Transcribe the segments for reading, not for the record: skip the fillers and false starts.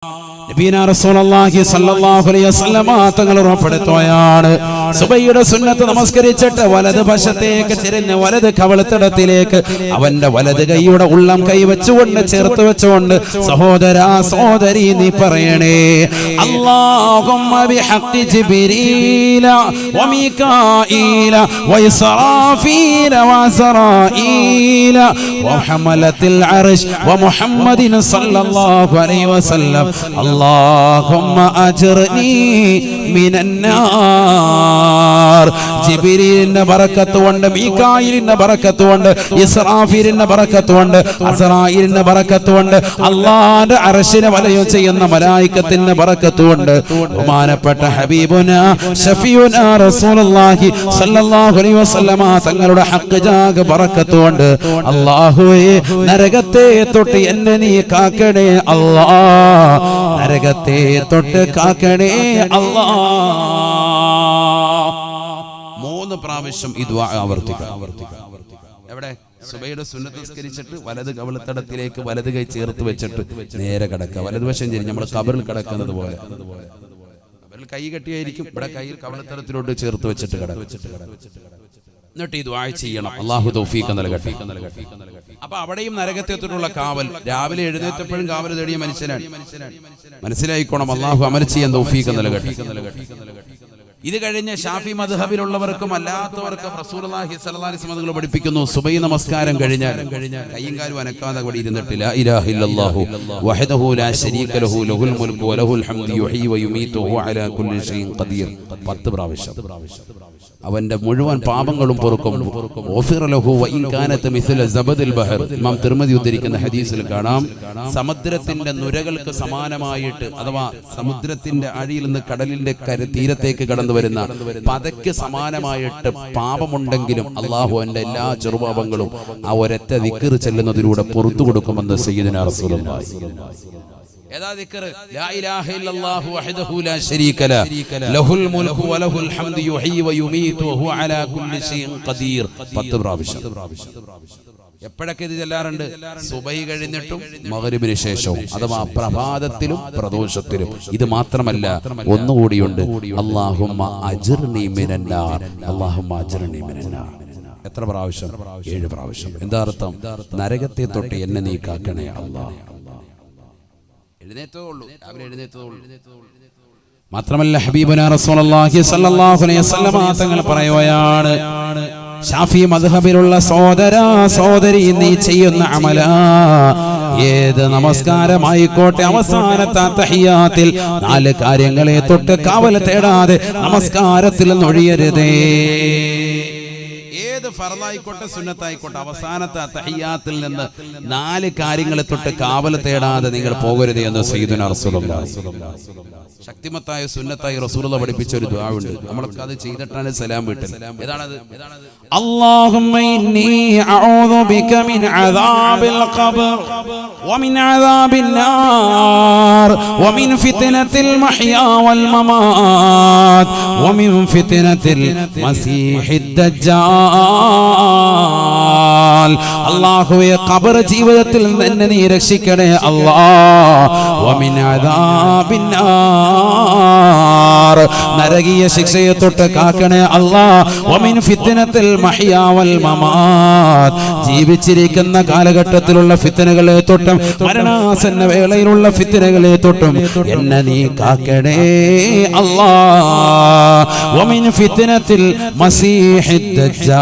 നബിയനാ റസൂലുള്ളാഹി സ്വല്ലല്ലാഹു അലൈഹി വസല്ലം തങ്ങൾ ഉറപ്പെടുത്തുകയാണ്, സുബഹിയുടെ സുന്നത്ത് നമസ്കരിച്ചിട്ട് വലത് വശത്തേക്ക് തിരിഞ്ഞ് വലത് കവളത്തിടത്തിലേക്ക് അവന്റെ വലത് കൈയുടെ ഉള്ളം കൈ വെച്ചുകൊണ്ട് ചേർത്ത് വെച്ചുകൊണ്ട് സഹോദരാ സഹോദരി നീ പറയണേ, അല്ലാഹുമ്മ ബിഹഖി ജിബ്രീല വമീകാഈല വഇസ്റാഫീല വഅസ്റാഈല വഹമലത്തിൽ അർശ് വമുഹമ്മദിൻ സല്ലല്ലാഹു അലൈഹി വസല്ലം اللهم أجرني من النار. ജിബ്രീലിന്റെ ബറക്കത്ത് കൊണ്ട്, മീകായിലിന്റെ ബറക്കത്ത് കൊണ്ട്, ഇസ്റാഫീലിന്റെ ബറക്കത്ത് കൊണ്ട്, അസ്റായീലിന്റെ ബറക്കത്ത് കൊണ്ട്, അല്ലാഹുവിന്റെ അർശിനെ വലയം ചെയ്യുന്ന മലായികത്തിന്റെ ബറക്കത്ത് കൊണ്ട്, ബഹുമാനപ്പെട്ട ഹബീബുനാ ശഫീഉനാ റസൂലുള്ളാഹി സ്വല്ലല്ലാഹു അലൈഹി വസല്ലമ തങ്ങളുടെ ഹഖ് ജാഗ ബറക്കത്ത് കൊണ്ട് അല്ലാഹുവേ നരകത്തെ തൊട്ട് എന്നെ നീ കാക്കണേ അല്ലാഹ്, നരകത്തെ തൊട്ട് കാക്കണേ അല്ലാഹ്. 3 പ്രാവശ്യം ഈ ദുആ ആവർത്തിക്കുക. എവിടെ? സുബഹിയുടെ സുന്നത്ത് നിസ്കരിച്ചിട്ട് വലത് കവിളത്തടത്തിലേക്ക് വലത് കൈ ചേർത്ത് വെച്ചിട്ട് നേരെ കിടക്കുക. വലതുവശം ചെരിഞ്ഞ് നമ്മൾ ഖബറിൽ കിടക്കുന്നത് പോലെ. ഖബറിൽ കൈ കെട്ടിയായിരിക്കും, ഇവിടെ കൈയിൽ കവിളത്തടത്തിലോട്ട് ചേർത്ത് വെച്ചിട്ട് കിടക്കുക. എന്നിട്ട് ഈ ദുആ ചെയ്യണം. അല്ലാഹു തൗഫീഖ് നൽകട്ടെ. അപ്പൊ അവിടെയും നരകത്തെ തൊട്ടുള്ള കാവൽ, രാവിലെ എഴുന്നേറ്റപ്പോഴും കാവൽ തേടിയ മനുഷ്യനാണ്. മനസ്സിലായിക്കോണം. അല്ലാഹു അമൽ ചെയ്യാൻ തൗഫീഖ് നൽകട്ടെ. ഇത് കഴിഞ്ഞ് ഷാഫി മദ്ഹബിലുള്ളവർക്കും അല്ലാത്തവർക്കും റസൂലുള്ളാഹി സ്വല്ലല്ലാഹി അലൈഹി വസല്ലം പഠിപ്പിക്കുന്നു, സുബഹി നമസ്കാരം കഴിഞ്ഞാൽ കൈയും കാലും അനക്കാതെ അവിടെ ഇരുന്നിട്ട് ലാ ഇലാഹ ഇല്ലല്ലാഹു വഹദഹു ലാ ശരീക ലഹു ലഹുൽ മുൽക്കു വലഹുൽ ഹംദു യുഹ്യി വയുമീതു വഹു അലാ കുല്ലി ഷൈഇൻ ഖദീർ 10 പ്രാവശ്യം അവന്റെ മുഴുവൻ പാപങ്ങളും പൊറുക്കും. ഗഫിറ ലഹു വഇൻ കാനത മിസ്ല സബദിൽ ബഹർ. ഇമാം തിർമിദി ഉദ്ധരിക്കുന്ന ഹദീസിൽ കാണാം, സമുദ്രത്തിന്റെ നുരകൾക്ക് സമാനമായിട്ട്, അഥവാ സമുദ്രത്തിന്റെ അടിയിൽ നിന്ന് കടലിന്റെ തീരത്തേക്ക് കടന്നു വരുന്ന പതയ്ക്ക് സമാനമായിട്ട് പാപമുണ്ടെങ്കിലും അല്ലാഹു അവന്റെ എല്ലാ ചെറുപാപങ്ങളും ആ ഒരൊറ്റ ദിക്ർ ചെല്ലുന്നതിലൂടെ പുറത്തു കൊടുക്കുമെന്ന് സയ്യിദുനാ റസൂലുള്ളാഹി. ഏതാ ദിക്ർ? ലാ ഇലാഹ ഇല്ലല്ലാഹു വഹദഹു ലാ ശരീക ലഹു ലഹുൽ മുൽക്കു വലഹുൽ ഹംദു യുഹ്യി വയുമീതു വഹു അലാ കുല്ലി ഷൈഇൻ ഖദീർ 10 പ്രാവശ്യം. എപ്പോഴൊക്കെ ഇത് ചെല്ലാറുണ്ട്? സുബഹി കഴിഞ്ഞിട്ടും മഗ്രിബിന് ശേഷവും, അഥവാ പ്രഭാതത്തിലും പ്രദോഷത്തിലും. ഇത് മാത്രമല്ല, ഒന്നുകൂടിയുണ്ട്, അല്ലാഹുമ്മ അജ്ർനി മിനന്നാർ, അല്ലാഹുമ്മ അജ്ർനി മിനന്നാർ. എത്ര പ്രാവശ്യം? 7 പ്രാവശ്യം. എന്താ അർത്ഥം? നരകത്തെ തൊട്ട് എന്നെ നീ കാക്കണേ അല്ലാഹ്. എഴുന്നേറ്റതുള്ളൂ, രാവിലെ എഴുന്നേറ്റതുള്ളൂ. മാത്രമല്ല ഹബീബുനാ റസൂലുള്ളാഹി സ്വല്ലല്ലാഹു അലൈഹി വസല്ലം തങ്ങൾ പറയുകയാണ്, ഷാഫി മദ്ഹബിലുള്ള സഹോദരാ സഹോദരി നീ ചെയ്യുന്ന അമല ഏത് നമസ്കാരമായിക്കോട്ടെ, അവസാനത്തെ തഹിയ്യാത്തിൽ 4 കാര്യങ്ങളെ തൊട്ട് കാവൽ തേടാതെ നമസ്കാരത്തിൽ നൊഴിയരുതേ. ഏത് ഫർളായിക്കോട്ടെ സുന്നത്തായിക്കോട്ടെ, അവസാനത്തെ തഹിയ്യാത്തിൽ നിന്ന് 4 കാര്യങ്ങളെ തൊട്ട് കാവൽ തേടാതെ നിങ്ങൾ പോകരുത് എന്ന് സയ്യിദുനാ റസൂലുള്ളാഹി. ശക്തിമത്തായ സുന്നത്തായി റസൂലുള്ളാഹി പഠിപ്പിച്ച ഒരു ദുആ ഉണ്ട്. നമ്മളൊക്കെ അത് ചെയ്തിട്ടാണ് സലാം വീട്ടൽ. ഏതാണത്? അല്ലാഹുമ്മ ഇന്നി അഊദു ബിക മിൻ അദാബിൽ ഖബർ വമിൻ അദാബിൻ നാർ വമിൻ ഫിത്നത്തിൽ മഹ്യാ വൽ മമാത് വമിൻ ഫിത്നത്തിൽ മസീഹിദ് ദജ്ജാൽ. അല്ലാഹുവേ, ഖബർ ജീവിതത്തിൽ എന്നെ നീ രക്ഷിക്കണേ അല്ലാഹ്. വമിൻ അദാബിൻ നാർ, നരകീയ ശിക്ഷയെ തൊട്ട് കാക്കണേ അല്ലാഹ്. വമിൻ ഫിത്നത്തിൽ മഹ്യാ വൽ മമാത്, ജീവിച്ചിരിക്കുന്ന കാലഘട്ടത്തിലുള്ള ഫിത്നകളെ തൊട്ടും മരണാസന്ന വേളയിലുള്ള ഫിത്നകളെ തൊട്ടും എന്നെ നീ കാക്കണേ അല്ലാഹ്. വമിൻ ഫിത്നത്തിൽ മസീഹിദ് ദജ്ജാൽ,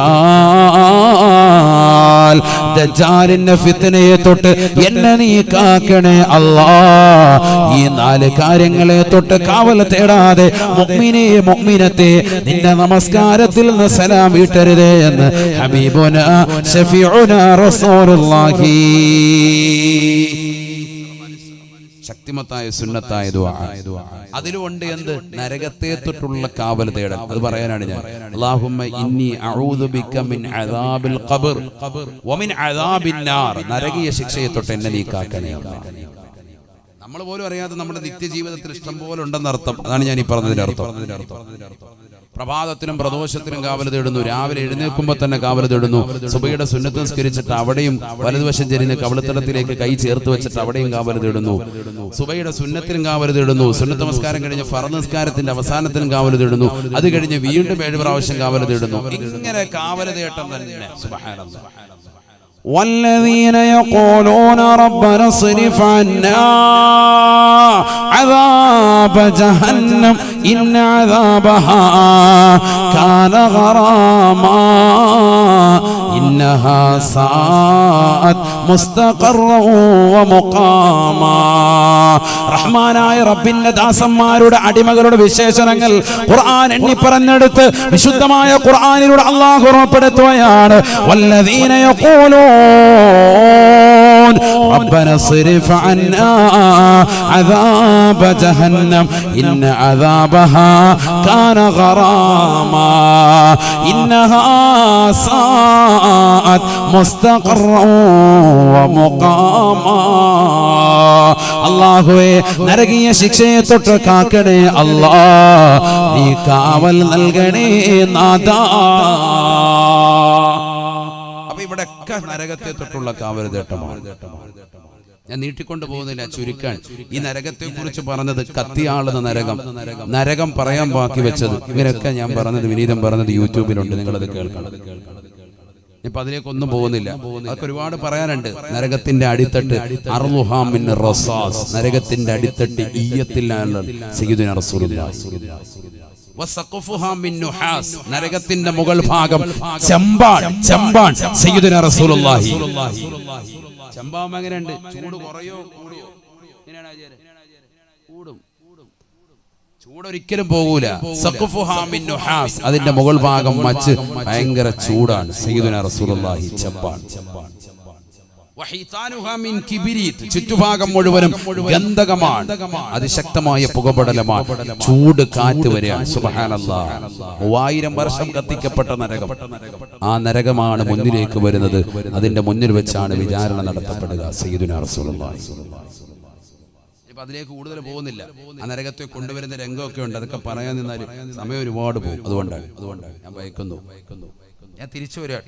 ദജ്ജാലിന്റെ ഫിത്നയെ തൊട്ട് എന്നെ നീ കാക്കണേ അല്ലാഹ്. ഈ 4 കാര്യങ്ങളെ തൊട്ട് കാവൽ തേടാതെ മുഅ്മിനേ മുഅ്മിനത്തെ നിന്റെ നമസ്കാരത്തിൽ നിന്ന് സലാം വീട്ടരുതേ എന്ന് ഹബീബുനാ ശഫീഉനാ റസൂലുള്ളാഹി. ശക്തിമത്തായ സുന്നത്തായ ദുആ. അതിലുണ്ട് എന്ത്? നരകത്തെ തൊട്ടുള്ള കാവൽ തേടൽ. അത് പറയാനാണ് ഞാൻ. അല്ലാഹുമ്മ ഇന്നി അഊദു ബിക മിൻ അദാബിൽ ഖബർ വമിൻ അദാബിൻ നാർ, നരകീയ ശിക്ഷയെ തൊട്ട് എന്നെ നീ കാക്കണേ അല്ലാഹ്. നമ്മൾ പോലും അറിയാതെ നമ്മുടെ നിത്യജീവിതത്തിൽ ഇഷ്ടം പോലെ ഉണ്ടെന്ന് അർത്ഥം. അതാണ് ഞാൻ ഈ പറഞ്ഞതിന്റെ അർത്ഥം. പ്രഭാതത്തിനും പ്രദോഷത്തിനും കാവൽ തേടുന്നു, രാവിലെ എഴുന്നേൽക്കുമ്പോൾ തന്നെ കാവൽ തേടുന്നു, സുബഹിയുടെ സുന്നത്ത് നിസ്കരിച്ചിട്ട് അവിടെയും വലതുവശം ചെരിഞ്ഞ് കവിളത്തടത്തിലേക്ക് കൈ ചേർത്ത് വെച്ചിട്ട് അവിടെയും കാവൽ തേടുന്നു, സുബഹിയുടെ സുന്നത്തിനും കാവൽ തേടുന്നു, സുന്നത്ത് നമസ്കാരം കഴിഞ്ഞ് ഫർദ് നിസ്കാരത്തിന്റെ അവസാനത്തിനും കാവൽ തേടുന്നു, അത് കഴിഞ്ഞ് വീണ്ടും 7 പ്രാവശ്യം കാവൽ തേടുന്നു. ഇങ്ങനെ കാവൽ തേട്ടം തന്നെ. സുബ്ഹാനല്ലാഹ്. والذين يقولون ربنا اصرف عنا عذاب جهنم إن عذابها كان غراما إنها ساءت مستقرا ومقاما. റഹ്മാനായ റബ്ബിന്റെ ദാസന്മാരുടെ അടിമകളുടെ വിശേഷണങ്ങൾ ഖുർആൻ എണ്ണി പറഞ്ഞെടുത്ത് വിശുദ്ധമായ ഖുർആനിലൂടെ അല്ലാഹു ഉറപ്പെടുത്തുകയാണ്. വല്ലദീന യഖൂലൂൻ റബ്ബന സ്രിഫ് അന്നാ അദാബ ജഹന്നം ഇന്ന അദാബഹാ കാന ഗറാമാ ഇന്നഹാ സാഅത് മുസ്തഖറൻ വമുഖാമാ. അല്ലാഹുവേ, നരകീയ ശിക്ഷയെ തൊട്ട് കാക്കണേ അല്ലാ, നീ കാവൽ നൽകണേ നാഥാ. അപ്പൊ ഇവിടെയൊക്കെ നരകത്തെ തൊട്ടുള്ള കാവൽ തേട്ടമാണ്. ഞാൻ നീട്ടിക്കൊണ്ടു പോകുന്നില്ല, ചുരുക്കാൻ ഈ നരകത്തെ കുറിച്ച് പറഞ്ഞത് കത്തിയാളുന്ന നരകം പറയാൻ ബാക്കി വെച്ചത്, ഇവരൊക്കെ ഞാൻ പറഞ്ഞത് വിനീതം പറഞ്ഞത് യൂട്യൂബിലുണ്ട്, നിങ്ങളത് കേൾക്കണം. ഇപ്പൊ അതിലേക്കൊന്നും പോകുന്നില്ല, അതൊക്കെ ഒരുപാട് പറയാനുണ്ട്. നരകത്തിന്റെ അടിത്തട്ട് അർളുഹാ മിൻ റസാസ്, നരകത്തിന്റെ അടിത്തട്ട് ഈയത്തിലാണ് സയ്യിദുനാ റസൂലുള്ളാഹി. വസഖഫുഹാ മിൻ നുഹാസ്, നരകത്തിന്റെ മുകൾ ഭാഗം ചെമ്പാൻ സയ്യിദുനാ റസൂലുള്ളാഹി. ചെമ്പാവുമ്പോ എങ്ങനെയുണ്ട്? ചൂട് കുറയോ കൂടിയോ? കൂടും. ചൂടൊരിക്കലും പോകൂല. സഖഫുഹാ മിൻ നുഹാസ്, അതിന്റെ മുകൾ ഭാഗം മച്ച് ഭയങ്കര ചൂടാണ് സയ്യിദുനാ റസൂലുള്ളാഹി. ചെമ്പാൻ. വഹിതാനുഹാ മിൻ കിബിരീത്, ചുറ്റുഭാഗം മുഴുവനും ഗന്ധകമാണ്, അതിശക്തമായ പുകപടലമാണ്, ചൂട് കാറ്റ് വരെയാണ്. സുബ്ഹാനല്ലാഹ്. 3000 വർഷം കത്തിക്കപ്പെട്ട നരകം, ആ നരകമാണ് മുന്നിലേക്ക് വരുന്നത്. അതിന്റെ മുന്നിൽ വെച്ചാണ് വിചാരണ നടത്തപ്പെടുക സയ്യിദുനാ റസൂലുള്ളാഹി. അതിലേക്ക് കൂടുതൽ പോകുന്നില്ല. ആ നരകത്തെ കൊണ്ടുവരുന്ന രംഗമൊക്കെ ഉണ്ട്, അതൊക്കെ പറയാൻ നിന്നാൽ സമയം ഒരുപാട് പോകും. അതുകൊണ്ടാണ് ഞാൻ ഭയക്കുന്നു. ഞാൻ തിരിച്ചു വരിക.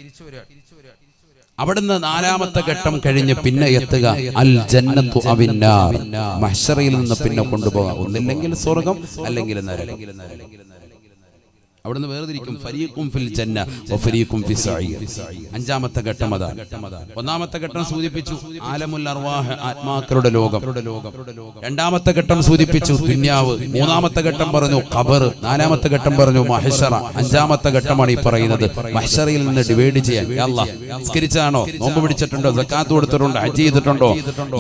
അവിടുന്ന് 4ാമത്തെ ഘട്ടം കഴിഞ്ഞ് പിന്നെ എത്തുക അൽ ജന്നത്തു അവിന്നാർ, മഹ്ശറയിൽ നിന്ന് പിന്നെ കൊണ്ടുപോകാം. ഒന്നില്ലെങ്കിൽ സ്വർഗം, അല്ലെങ്കിൽ നരകം. അവിടുന്ന് വേർതിരിക്കും. ഫരീഖും ഫിൽ ജന്ന വഫരീഖും ഫിസ് സഈർ. 5ാമത്തെ ഘട്ടം അതാണ്. 1ാമത്തെ ഘട്ടം സൂചിപ്പിച്ചു ആലമുൽ അർവാഹ്, ആത്മാക്കളുടെ ലോകം. 2ാമത്തെ ഘട്ടം സൂചിപ്പിച്ചു ദുനിയാവ്. 3ാമത്തെ ഘട്ടം പറഞ്ഞു ഖബർ. 4ാമത്തെ ഘട്ടം പറഞ്ഞു മഹ്ശറ. 5ാമത്തെ ഘട്ടമാണ് ഈ പറയുന്നത്. മഹ്ശറയിൽ നിന്ന് ഡിവൈഡ് ചെയ്യാൻ. യാ അല്ലാഹ്, നിസ്കരിച്ചാണോ, നോമ്പ് പിടിച്ചിട്ടുണ്ടോ, സക്കാത്ത് കൊടുത്തിട്ടുണ്ടോ, ഹജ്ജ് ചെയ്തിട്ടുണ്ടോ,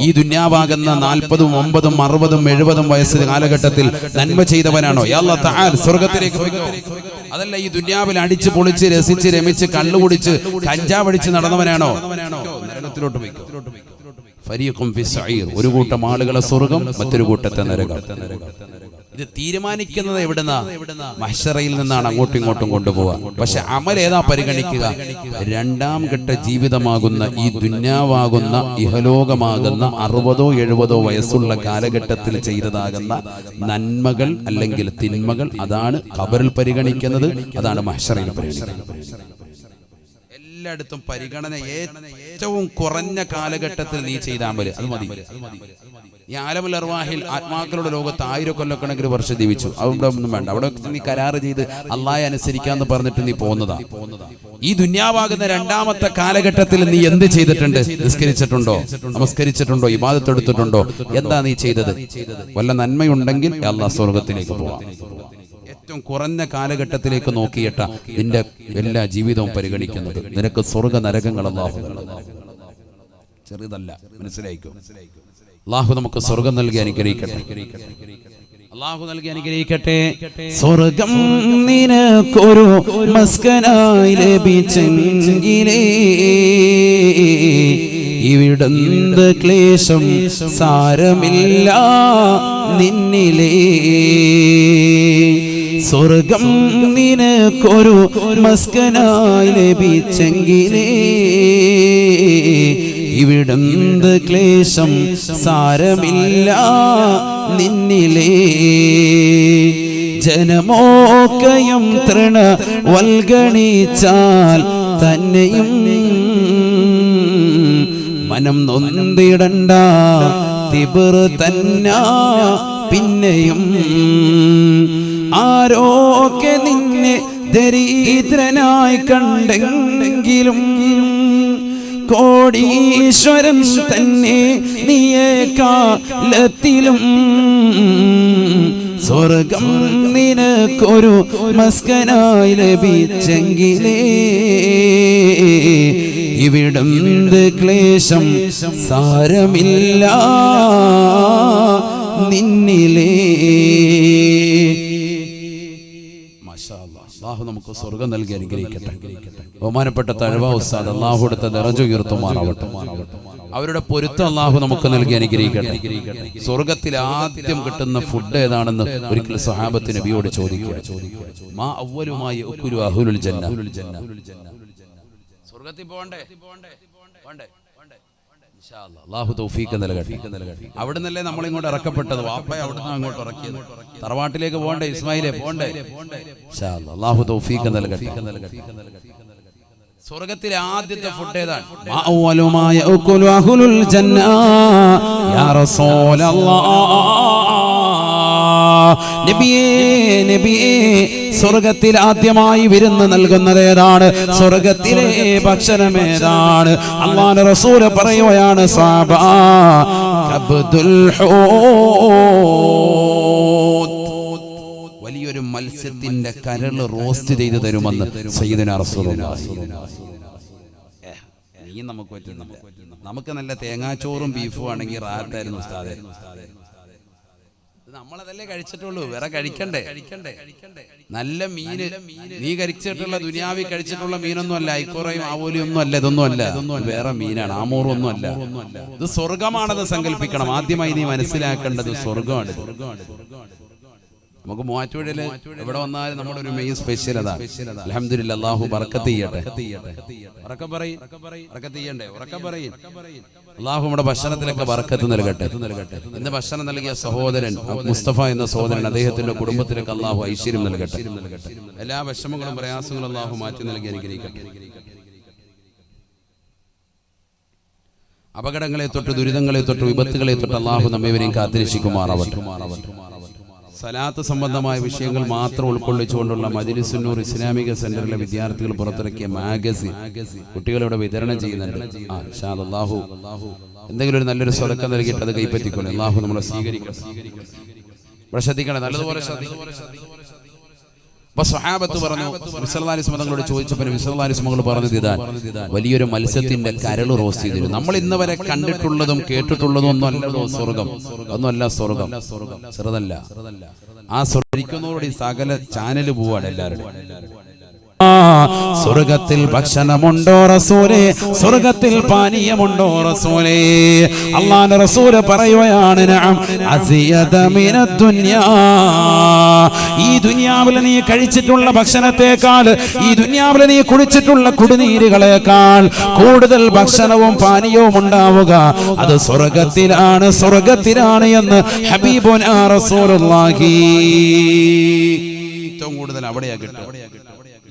ഈ ദുനിയാവാകുന്ന 40ഉം 50ഉം 60ഉം 70ഉം വയസ്സ് കാലഘട്ടത്തിൽ നന്മ ചെയ്തവനാണോ? യാ അല്ലാഹ് തആല സ്വർഗ്ഗത്തിലേക്ക് പോയിക്കോ. അതല്ല ഈ ദുനിയാവിൽ അടിച്ച് പൊളിച്ച് രസിച്ച് രമിച്ച് കള്ളു കുടിച്ച് കഞ്ചാവടിച്ച് നടന്നവനാണോ? നരകത്തിലോട്ട് പോയിക്കോ. ഫരീഖും ഫിസ് സഈർ, ഒരു കൂട്ടം ആളുകളെ സ്വർഗ്ഗം, മറ്റൊരു കൂട്ടത്തെ നരകം. ഇത് തീരുമാനിക്കുന്നത് എവിടുന്നാ? മഹ്ശറയിൽ നിന്നാണ് അങ്ങോട്ടും ഇങ്ങോട്ടും കൊണ്ടുപോവുക. പക്ഷെ അമൽ ഏതാ പരിഗണിക്കുക? 2ാം ഘട്ട ജീവിതമാകുന്ന ഈ ദുന്യാവാകുന്ന ഇഹലോകമാകുന്ന 60ഓ 70ഓ വയസ്സുള്ള കാലഘട്ടത്തിൽ ചെയ്തതാകുന്ന നന്മകൾ അല്ലെങ്കിൽ തിന്മകൾ, അതാണ് ഖബറിൽ പരിഗണിക്കുന്നത്, അതാണ് മഹ്ശറയിൽ പരിഗണിക്കുന്നത്. എല്ലായിടത്തും പരിഗണന ഏറ്റവും കുറഞ്ഞ കാലഘട്ടത്തിൽ നീ ചെയ്താൽ മതി, അത് മതി. ഈ ആലമുൽ അർവാഹിൽ ആത്മാക്കളുടെ ലോകത്ത് 1000 കൊല്ലക്കണക്കിന് വർഷം ജീവിച്ചു. അവിടെ ഒന്നും വേണ്ട. അവിടെ നീ കരാറ് ചെയ്ത് അള്ളാഹയെ അനുസരിക്കാന്ന് പറഞ്ഞിട്ട് നീ പോകുന്നതാ. ഈ ദുന്യാവാകുന്ന 2ാമത്തെ കാലഘട്ടത്തിൽ നീ എന്ത് ചെയ്തിട്ടുണ്ട്? നിസ്കരിച്ചിട്ടുണ്ടോ, നമസ്കരിച്ചിട്ടുണ്ടോ, ഇബാദത്ത് എടുത്തിട്ടുണ്ടോ? എന്താ നീ ചെയ്തത്? വല്ല നന്മയുണ്ടെങ്കിൽ അള്ളാഹ് സ്വർഗത്തിലേക്ക് പോവാം. ഏറ്റവും കുറഞ്ഞ കാലഘട്ടത്തിലേക്ക് നോക്കിയിട്ട നിന്റെ എല്ലാ ജീവിതവും പരിഗണിക്കുന്നത്. നിനക്ക് സ്വർഗ നരകങ്ങൾ അല്ലാഹു ചെറുതല്ല, മനസ്സിലായിക്കോ. അല്ലാഹു നമുക്ക് സ്വർഗം നൽകി അനുഗ്രഹിക്കട്ടെ. അല്ലാഹു നൽകി അനുഗ്രഹിക്കട്ടെ. സ്വർഗം നിനക്കൊരു മസ്കനായി ലഭിച്ചെങ്കിലേ ഇവിടുന്ന് ക്ലേശം സാരമില്ല നിന്നിലേ. സ്വർഗം നിനക്കൊരു മസ്കനായി ലഭിച്ചെങ്കിലേ ഇവിടെന്ത് ക്ലേശം സാരമില്ല നിന്നിലേ ജനമോക്കയും തൃണ വൽഗണിച്ചാൽ തന്നെയും മനം നൊന്തിടണ്ട തിബർ തന്ന പിന്നെയും ആരോക്കെ നിന്നെ ദരിദ്രനായി കണ്ടെങ്കിലും കോടീശ്വരൻ തന്നെ നീയേക്കാലത്തിലും സ്വർഗം നിനക്കൊരു മസ്കനായി ലഭിച്ചെങ്കിലേ ഇവിടെന്ത് ക്ലേശം സാരമില്ല നിന്നിലേ. അല്ലാഹു നമുക്ക് സ്വർഗം നൽകി അനുഗ്രഹിക്കട്ടെ. ബഹുമാനപ്പെട്ട തഴവ ഉസ്താദ് അല്ലാഹു അടുത്ത ദറജ ഉയർത്തുമാറാവട്ടെ. അവരുടെ പൊരുത്തം അല്ലാഹു നമുക്ക് നൽകി അനുഗ്രഹിക്കട്ടെ. സ്വർഗത്തിൽ ആദ്യം കിട്ടുന്ന ഫുഡ് ഏതാണെന്ന് ഒരിക്കൽ സ്വഹാബത്ത് നബിയോട് ചോദിക്കുക. മാ അവ്വലുമായി യഅ്കുലു അഹ്ലുൽ ജന്ന. സ്വർഗത്തിൽ പോണ്ടേ? ഇൻഷാ അല്ലാഹ് അല്ലാഹു തൗഫീഖ് നൽകട്ടെ. അവിടുന്നല്ലേ നമ്മൾ ഇങ്ങോട്ട് ഇറക്കപ്പെട്ടത്. വാപ്പയെ അവിടുന്ന് അങ്ങോട്ട് ഇറക്കിയത്. തറവാട്ടിലേക്ക് പോണ്ടേ? ഇസ്മായിലേ പോണ്ടേ? ഇൻഷാ അല്ലാഹ് അല്ലാഹു തൗഫീഖ് നൽകട്ടെ. സ്വർഗത്തിലെ ആദ്യത്തെ ഫുഡ് ഏതാണ്? അവ്വലുമായ യഅ്കുലു അഹ്ലുൽ ജന്ന യാ റസൂലല്ലാഹ്. നബിയേ സ്വർഗത്തിൽ ആദ്യമായി വിരുന്ന് നൽകുന്നത് ഏതാണ്? സ്വർഗത്തിലെ ഭക്ഷണം ഏതാണ്? അല്ലാഹുവിന്റെ റസൂൽ പറയുകയാണ് സഹാബ കബ്ദുൽ ഹൂത്. വലിയൊരു മത്സ്യത്തിന്റെ കരള് റോസ്റ്റ് ചെയ്തു തരുമെന്ന് സയ്യിദുനാ റസൂലുള്ളാഹി. നീ നമുക്ക് പറ്റുന്നില്ല. നമുക്ക് നല്ല തേങ്ങാച്ചോറും ബീഫും ആണെങ്കിൽ റാഹത്തായിരുന്നു ഉസ്താദേ. നമ്മളതല്ലേ കഴിച്ചിട്ടുള്ളൂ, വേറെ കഴിക്കണ്ടേ? നല്ല മീന് നീ കഴിച്ചിട്ടുള്ള ദുനിയാവി കഴിച്ചിട്ടുള്ള മീനൊന്നും അല്ല. ഐക്കോറയും ആവോലിയും ഒന്നും അല്ല. ഇതൊന്നും അല്ല, വേറെ മീനാണ്. ആമൂറും ഒന്നും അല്ല. ഇത് സ്വർഗമാണെന്ന് സങ്കല്പിക്കണം. ആദ്യമായി നീ മനസ്സിലാക്കേണ്ടത് സ്വർഗമാണ്. നമുക്ക് മൂവാറ്റുപുഴയില് എവിടെ വന്നാലും നമ്മുടെ ഒരു മെയിൻ സ്പെഷ്യൽ അതാണ്. അൽഹംദുലില്ലാഹ് അല്ലാഹു ബർക്കത്ത് ചെയ്യട്ടെ. അല്ലാഹു നമ്മുടെ ഭക്ഷണത്തിലൊക്കെ ബർക്കത്ത് നൽകട്ടെ. ഇന്ന് ഭക്ഷണം നൽകിയ സഹോദരൻ മുസ്തഫ എന്ന സഹോദരൻ, അദ്ദേഹത്തിന്റെ കുടുംബത്തിലേക്ക് അല്ലാഹു ഐശ്വര്യം നൽകട്ടെ. എല്ലാ വിഷമങ്ങളും പ്രയാസങ്ങളും അല്ലാഹു മാറ്റി നൽകി അനുഗ്രഹിക്കട്ടെ. അപകടങ്ങളെ തൊട്ട്, ദുരിതങ്ങളെ തൊട്ട്, വിപത്തുകളെ തൊട്ട് അല്ലാഹു നമ്മെവരെയും കാത്തിരക്ഷിക്കുമാറാവട്ടെ. സലാത്ത് സംബന്ധമായ വിഷയങ്ങൾ മാത്രം ഉൾക്കൊള്ളിച്ചുകൊണ്ടുള്ള മജ്‌ലിസുന്നൂർ ഇസ്ലാമിക സെന്ററിലെ വിദ്യാർത്ഥികൾ പുറത്തിറക്കിയ മാഗസിൻ കുട്ടികളിവിടെ വിതരണം ചെയ്യുന്നുണ്ട്. ഇൻഷാ അല്ലാഹു എന്തെങ്കിലും ഒരു നല്ലൊരു സ്വതക്ക നൽകിയിട്ട് അത് കൈപ്പറ്റിക്കൊണ്ട് അല്ലാഹു നമ്മളെ സ്വീകരിക്കണം. ഇവിടെ ശ്രദ്ധിക്കണം, നല്ലതുപോലെ ശ്രദ്ധിക്കണം. അപ്പൊ സ്വഹാബത്ത് പറഞ്ഞു, സല്ലല്ലാഹു അലൈഹി വസല്ലം തങ്ങളോട് ചോദിച്ചപ്പോൾ നബി സല്ലല്ലാഹു അലൈഹി വസല്ലം പറഞ്ഞത് ഇതാണ്: വലിയൊരു മത്സ്യത്തിന്റെ കരൾ റോസ്റ്റ് ചെയ്തിരുന്നു. നമ്മൾ ഇന്ന് വരെ കണ്ടിട്ടുള്ളതും കേട്ടിട്ടുള്ളതും ഒന്നും അല്ലല്ലോ സ്വർഗം. ഒന്നുമല്ല സ്വർഗം, ചെറുതല്ല. ആ സ്വർഗിക്കുന്നതോടെ സകല ചാനല് പോവാണ് എല്ലാവരും. സ്വർഗത്തിൽ ഭക്ഷണമുണ്ടോ റസൂലേ? സ്വർഗത്തിൽ പാനീയമുണ്ടോ റസൂലേ? അല്ലാഹുവിന്റെ റസൂൽ പറയുകയാണ്, നഅം അസിയത മിനദ് ദുനിയാ. ഈ ദുനിയാവിൽ നീ കഴിച്ചിട്ടുള്ള ഭക്ഷണത്തെക്കാൾ, ഈ ദുനിയാവിൽ നീ കുടിച്ചിട്ടുള്ള കുടിനീരുകളെക്കാൾ കൂടുതൽ ഭക്ഷണവും പാനീയവും ഉണ്ടാവുക അത് സ്വർഗത്തിലാണ്, സ്വർഗത്തിലാണ് എന്ന് ഹബീബുനാ റസൂലുള്ളാഹി. ഏറ്റവും കൂടുതൽ അവിടെയാ കിട്ടുക.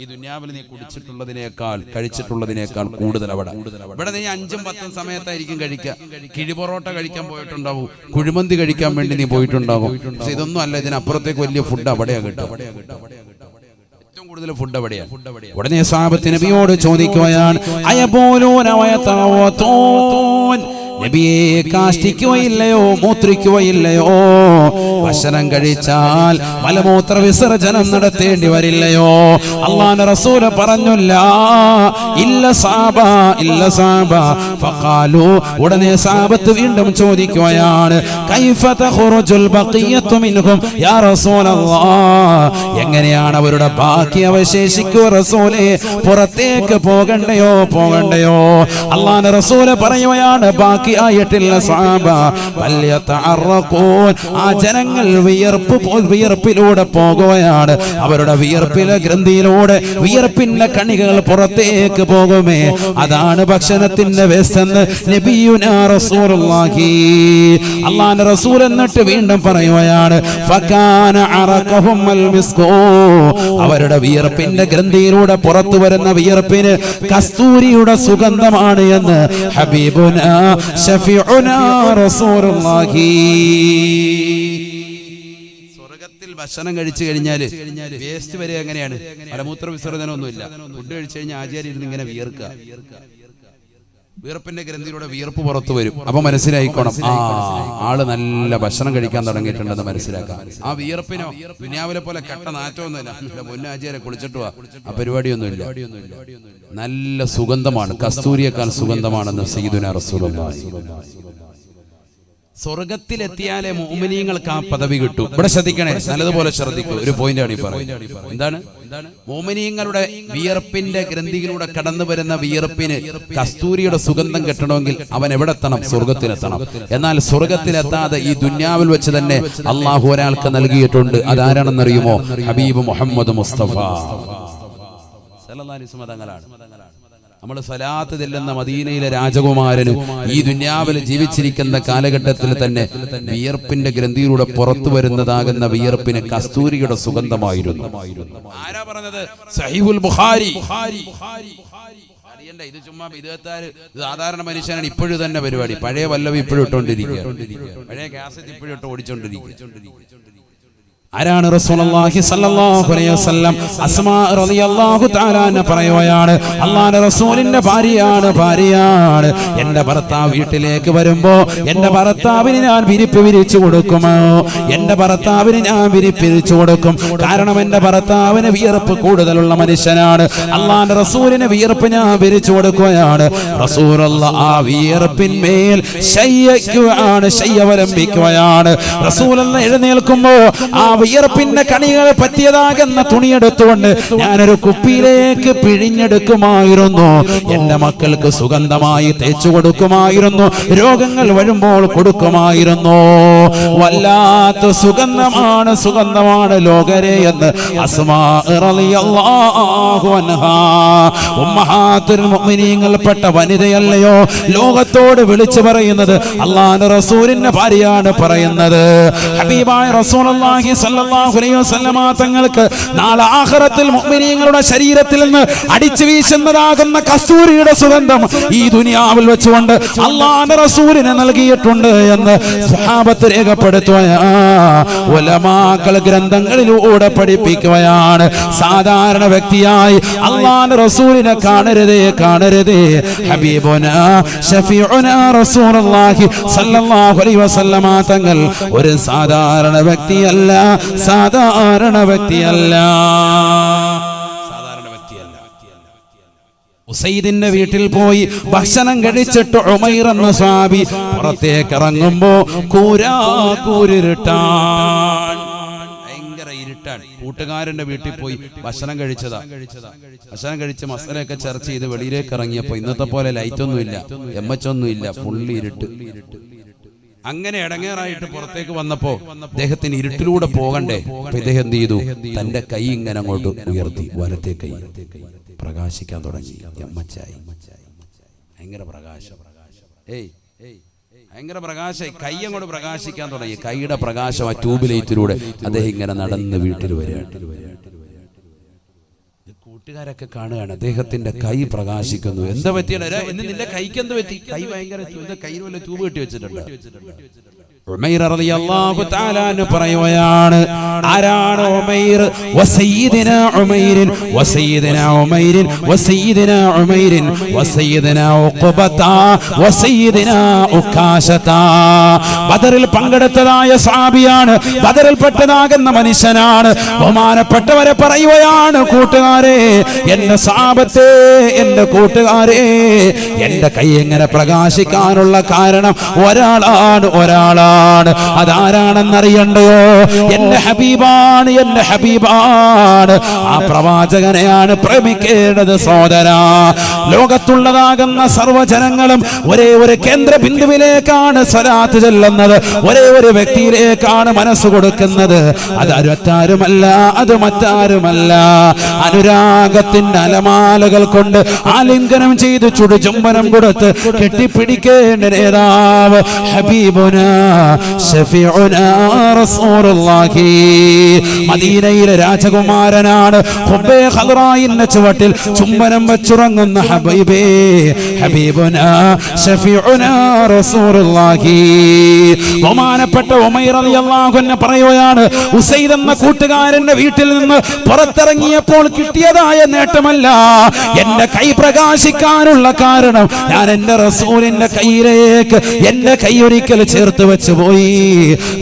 ഈ ദുനിയാവിൽ നീ കുടിച്ചിട്ടുള്ളതിനേക്കാൾ കഴിച്ചിട്ടുള്ളതിനേക്കാൾ കൂടുതൽ അവിടെ. ഇവിടെ നീ 5ഉം 10ഉം സമയത്തായിരിക്കും കഴിക്കുക. കിഴിപൊറോട്ട കഴിക്കാൻ പോയിട്ടുണ്ടാവും, കുഴിമന്തി കഴിക്കാൻ വേണ്ടി നീ പോയിട്ടുണ്ടാകും. പക്ഷെ ഇതൊന്നും അല്ല, ഇതിനപ്പുറത്തേക്ക് വലിയ ഫുഡ് അവിടെയാ കിട്ടുക. ഏറ്റവും കൂടുതൽ ഫുഡ് അവിടെയാണ്. ഉടനെ സ്വഹാബത്ത് നബിയോട് ചോദിക്കുകയാണ്, അയബൂലൂന വയതവതൂൻ. നബിയെ, കാഷ്ടിക്കുകയില്ലയോ, മൂത്രിക്കുകയില്ലയോ? ഭക്ഷണം കഴിച്ചാൽ മലമൂത്ര വിസർജനം നടത്തേണ്ടി വരില്ലയോ? അല്ലാഹുവിന്റെ റസൂൽ പറഞ്ഞില്ല, ഇല്ല സാബ, ഇല്ല സാബ. ഫഖാലു, ഉടനെ സാബത്ത് വീണ്ടും ചോദിക്കുകയാണ്, കൈഫ തഖറുജുൽ ബഖിയത്തു മിൻഹും യാ റസൂലല്ലാഹ്. എങ്ങനെയാണ് അവരുടെ ബാക്കി അവശേഷിക്കുക റസൂലേ? പുറത്തേക്ക് പോകണ്ടയോ, പോകണ്ടയോ? അല്ലാഹുവിന്റെ റസൂൽ പറയുകയാണ്, ബാക്കി ബാക്കിയായിട്ടില്ല സ്വഹാബ. വല്യതഅറഖൂൻ, ആ ജനങ്ങൾ വിയർപ്പിലൂടെ പോകുകയാണ്. അവരുടെ വിയർപ്പിലെ ഗ്രന്ഥിയിലൂടെ വിയർപ്പിന്റെ കണികൾ പുറത്തേക്ക് പോകുമേ. അതാണ് ഭക്ഷണത്തിന്റെ വേസ്റ്റ് എന്ന് നബിയുനാ റസൂലുള്ളാഹി. അല്ലാഹുവിന്റെ റസൂൽ എന്നിട്ട് വീണ്ടും പറയുകയാണ്, ഫകാന അറഖഹും അൽ മിസ്കൂ, അവരുടെ വിയർപ്പിന്റെ ഗ്രന്ഥിയിലൂടെ പുറത്തു വരുന്ന വിയർപ്പിന് കസ്തൂരിയുടെ സുഗന്ധമാണ് എന്ന് ഹബീബുനാ ശഫീഉനാ റസൂലുള്ളാഹി. സ്വർഗ്ഗത്തിൽ ഭക്ഷണം കഴിച്ചു കഴിഞ്ഞാൽ വേസ്റ്റ് വരെ എങ്ങനെയാണ്? മലമൂത്ര വിസർജനമൊന്നുമില്ല. ഫുഡ് കഴിച്ചു കഴിഞ്ഞാൽ ആചാര്യ ഇരുന്ന് ഇങ്ങനെ വിയർക്കുക. വിയർപ്പിന്റെ ഗ്രന്ഥിയിലൂടെ വിയർപ്പ് പുറത്തു വരും. അപ്പൊ മനസ്സിലായിക്കോണം, ആള് നല്ല ഭക്ഷണം കഴിക്കാൻ തുടങ്ങിയിട്ടുണ്ടെന്ന് മനസ്സിലാക്കാം. ആ വിയർപ്പിനോ ദുനിയാവിലെ പോലെ കെട്ട നാറ്റമൊന്നുമില്ല. മുന്നാചാര്യ കുളിച്ചിട്ട് ആ പരിപാടിയൊന്നുമില്ല. നല്ല സുഗന്ധമാണ്, കസ്തൂരിയേക്കാൾ സുഗന്ധമാണെന്ന് സയ്യിദുനാ റസൂലുള്ളാഹി. സ്വർഗത്തിലെത്തിയാലേ മുഅ്മിനീങ്ങൾക്ക് ആ പദവി കിട്ടും. ഇവിടെ ശ്രദ്ധിക്കണേ, നല്ലതുപോലെ ശ്രദ്ധിക്കൂ. ഒരു പോയിന്റാണ് ഈ പറയുന്നത്. എന്താണ്? മുഅ്മിനീങ്ങളുടെ വിയർപ്പിന്റെ ഗ്രന്ഥിയിലൂടെ കടന്നു വരുന്ന വിയർപ്പിന് കസ്തൂരിയുടെ സുഗന്ധം കിട്ടണമെങ്കിൽ അവൻ എവിടെ എത്തണം? സ്വർഗത്തിലെത്തണം. എന്നാൽ സ്വർഗത്തിലെത്താതെ ഈ ദുന്യാവിൽ വെച്ച് തന്നെ അള്ളാഹു ഒരാൾക്ക് നൽകിയിട്ടുണ്ട്. അതാരാണെന്നറിയുമോ? ഹബീബ് മുഹമ്മദ് മുസ്തഫ സല്ലല്ലാഹു അലൈഹി വസല്ലം തങ്ങളാണ്. നമ്മൾ സ്വലാത്ത് ചെല്ലുന്ന മദീനയിലെ രാജകുമാരന് ഈ ദുനിയാവിൽ ജീവിച്ചിരിക്കുന്ന കാലഘട്ടത്തിൽ തന്നെ വിയർപ്പിന്റെ ഗ്രന്ഥിയിലൂടെ പുറത്തു വരുന്നതാകുന്ന വിയർപ്പിന് കസ്തൂരിയുടെ സുഗന്ധമായിരുന്നു. ആരാ പറഞ്ഞത്? സഹീഹുൽ ബുഖാരി. അറിയണ്ട, ഇത് ചുമ്മാ വിദേഹത്താര് സാധാരണ മനുഷ്യനാണ്. ഇപ്പോഴും തന്നെ പരിപാടി പഴയ വല്ലവി ഇപ്പോഴും ഇട്ടോണ്ടിരിക്കുക, പഴയ കാസറ്റ് ഇപ്പോഴും ഇട്ട് ഓടിച്ചോണ്ടിരിക്കുക. ആരാണ്? റസൂലുള്ളാഹി സ്വല്ലല്ലാഹു അലൈഹി വസല്ലം. അസ്മാ റളിയല്ലാഹു തആല അൻഹ പറയുകയാണ്, അല്ലാഹുവിന്റെ റസൂലിന്റെ ഭാര്യയാണ്. എന്റെ ഭർത്താവ് വീട്ടിലേക്ക് വരുമ്പോ എന്റെ ഭർത്താവിന് ഞാൻ വിരിപ്പ് വിരിച്ചു കൊടുക്കുമോ? എന്റെ ഭർത്താവിന് ഞാൻ വിരിപ്പിരിച്ചു കൊടുക്കും. കാരണം എന്റെ ഭർത്താവിന് വിയർപ്പ് കൂടുതലുള്ള മനുഷ്യനാണ്. അല്ലാഹുവിന്റെ റസൂലിന് വിയർപ്പ് ഞാൻ വിരിച്ചു കൊടുക്കുകയാണ്. റസൂലുള്ളാഹി ആ വിയർപ്പിന്മേൽ ശയ്യവലംബിക്കുകയാണ്. റസൂലുള്ളാഹി എഴുന്നേൽക്കുമ്പോ ആ വിയർപ്പിന്റെ കണികൾ പറ്റിയതാകുന്ന തുണിയെടുത്തുകൊണ്ട് ഞാനൊരു കുപ്പിയിലേക്ക് പിഴിഞ്ഞെടുക്കുമായിരുന്നു. എന്റെ മക്കൾക്ക് സുഗന്ധമായി തേച്ചു കൊടുക്കുമായിരുന്നു. രോഗങ്ങൾ വരുമ്പോൾ കൊടുക്കുമായിരുന്നു. വല്ലാത്ത സുഗന്ധമാണ് ലോകരെ എന്ന് അസ്മാ റളിയല്ലാഹു അൻഹാ, ഉമ്മഹാത്തുൽ മുഅ്മിനീങ്ങൾപ്പെട്ട വനിതയല്ലയോ ലോകത്തോട് വിളിച്ചു പറയുന്നത്? അല്ലാഹുവിന്റെ റസൂലിന്റെ ഭാര്യയാണ് പറയുന്നത്. ഹബീബായ റസൂലുള്ളാഹി സ്വല്ലല്ലാഹു അലൈഹി വസല്ലം തങ്ങൾക്ക് നാളെ ആഖിറത്തിൽ മുഅ്മിനീങ്ങളുടെ ശരീരത്തിൽ നിന്ന് അടിച്ചു വീശുന്നതാകുന്ന കസ്തൂരിയുടെ സുഗന്ധം ഈ ദുനിയാവിൽ വെച്ചുകൊണ്ട് അല്ലാഹുവിന്റെ റസൂലിനെ നൽകിയിട്ടുണ്ട് എന്ന് സ്വഹാബത്ത് രേഖപ്പെടുത്തുകയാണ്. ഉലമാക്കൾ ഗ്രന്ഥങ്ങളിലൂടെ പഠിപ്പിക്കുകയാണ്. സാധാരണ വ്യക്തിയായി അല്ലാഹുവിന്റെ റസൂലിനെ കാണരുതേ. ഹബീബുനാ ശഫീഉനാ റസൂലുള്ളാഹി സ്വല്ലല്ലാഹു അലൈഹി വസല്ലം തങ്ങൾ ഒരു സാധാരണ വ്യക്തിയല്ല. ഉസൈദിന്റെ വീട്ടിൽ പോയി ഭക്ഷണം കഴിച്ചിട്ട് ഉമൈർ എന്ന സ്വഹാബി പുറത്തേക്ക് ഇറങ്ങുമ്പോ കൂരിരുട്ടാണ്. ഭയങ്കര ഇരുട്ടാണ്. കൂട്ടുകാരന്റെ വീട്ടിൽ പോയി ഭക്ഷണം കഴിച്ചതാ. ഭക്ഷണം കഴിച്ച് മസാലയൊക്കെ ചർച്ച ചെയ്ത് വെളിയിലേക്ക് ഇറങ്ങിയപ്പോ ഇന്നത്തെ പോലെ ലൈറ്റ് ഒന്നുമില്ല, എമ്മച്ചൊന്നുമില്ല, ഫുള്ളി ഇരുട്ട്. അങ്ങനെ ഇടങ്ങേറായിട്ട് പുറത്തേക്ക് വന്നപ്പോ അദ്ദേഹത്തിന് ഇരുട്ടിലൂടെ പോകണ്ടേ? അപ്പൊ ഇദ്ദേഹം എന്ത് ചെയ്തു? തന്റെ കൈ ഇങ്ങനെ അങ്ങോട്ട് ഉയർത്തി, വലത്തെ കൈ പ്രകാശിക്കാൻ തുടങ്ങി. അമ്മച്ചായി ഭയങ്കര പ്രകാശം. ഭയങ്കര പ്രകാശം. കൈ അങ്ങോട്ട് പ്രകാശിക്കാൻ തുടങ്ങി. കൈയുടെ പ്രകാശം ആ ട്യൂബ് ലൈറ്റിലൂടെ അദ്ദേഹം ഇങ്ങനെ നടന്ന് വീട്ടിൽ വരികയാണ്. കൂട്ടുകാരൊക്കെ കാണുകയാണ്, അദ്ദേഹത്തിന്റെ കൈ പ്രകാശിക്കുന്നു. എന്താ പറ്റിയാണ്? നിന്റെ കൈക്ക് എന്ത് പറ്റി? കൈ ഭയങ്കര കയ്യിൽ വല്ല ട്യൂബ് കെട്ടി വെച്ചിട്ടുണ്ട്. ഉമൈർ റളിയല്ലാഹു തആല അൻഹു പറയുകയാണ്, ആരാണ് ഉമൈർ? വസയ്യിദനാ ഉമൈരിൻ വസയ്യിദനാ ഉമൈരിൻ വസയ്യിദനാ ഉമൈരിൻ വസയ്യിദനാ ഉഖബത വസയ്യിദനാ ഉകാശത. ബദറിൽ പങ്കെടുത്തതായ സഹാബിയാണ്, ബദറിൽ പെട്ടതാകുന്ന മനുഷ്യനാണ്. ബഹുമാനപ്പെട്ടവരെ പറയുകയാണ്, കൂട്ടുകാരെ, എന്റെ സഹാബത്തെ, എന്റെ കൂട്ടുകാരെ, എന്റെ കൈ എങ്ങനെ പ്രകാശിക്കാനുള്ള കാരണം ഒരാളാണ്. ഹബീബാണ്. അതാരാണെന്നറിയണ്ടയോ? എന്റെ ഹബീബാണ്, എന്റെ ഹബീബാണ്. ആ പ്രവാചകനെയാണ് പ്രേമിക്കേണ്ടത് സഹോദരാ. ലോകത്തുള്ളതാകുന്ന സർവ്വജനങ്ങളും ഒരേ ഒരു കേന്ദ്ര ബിന്ദുവിലേക്കാണ് സ്വലാത്ത് ചൊല്ലുന്നത്, ഒരേ ഒരു വ്യക്തിയിലേക്കാണ് മനസ്സ് കൊടുക്കുന്നത്. അത് മറ്റാരുമല്ല, അത് മറ്റാരുമല്ല. അനുരാഗത്തിന്റെ അലമാലകൾ കൊണ്ട് ആലിംഗനം ചെയ്ത് ചുടുചുംബനം കൊടുത്ത് കെട്ടിപ്പിടിക്കേണ്ട നേതാവ് ഹബീബുനാ ശഫീഉനാ റസൂലുള്ളാഹി. മദീനയിലെ രാജകുമാരനാണ്. ഹുബ്ബേ ഖദ്റായിന്റെ ചുവട്ടിൽ ചുംബനം വെച്ചുറങ്ങുന്ന ഹബീബേ, ഹബീബുനാ ശഫീഉനാ റസൂലുള്ളാഹി. ബഹുമാനപ്പെട്ട ഉമൈർ റളിയല്ലാഹു അൻഹു പറയുകയാണ്, ഉസൈദ് എന്ന കൂട്ടുകാരന്റെ വീട്ടിൽ നിന്ന് പുറത്തിറങ്ങിയപ്പോൾ കിട്ടിയതായ നേട്ടമല്ല, എന്റെ കൈ പ്രകാശിക്കാനുള്ള കാരണം ഞാൻ എന്റെ റസൂലിന്റെ കൈയിലേക്ക് എന്റെ കൈ ഒരിക്കൽ ചേർത്ത് വെച്ചു പോയി.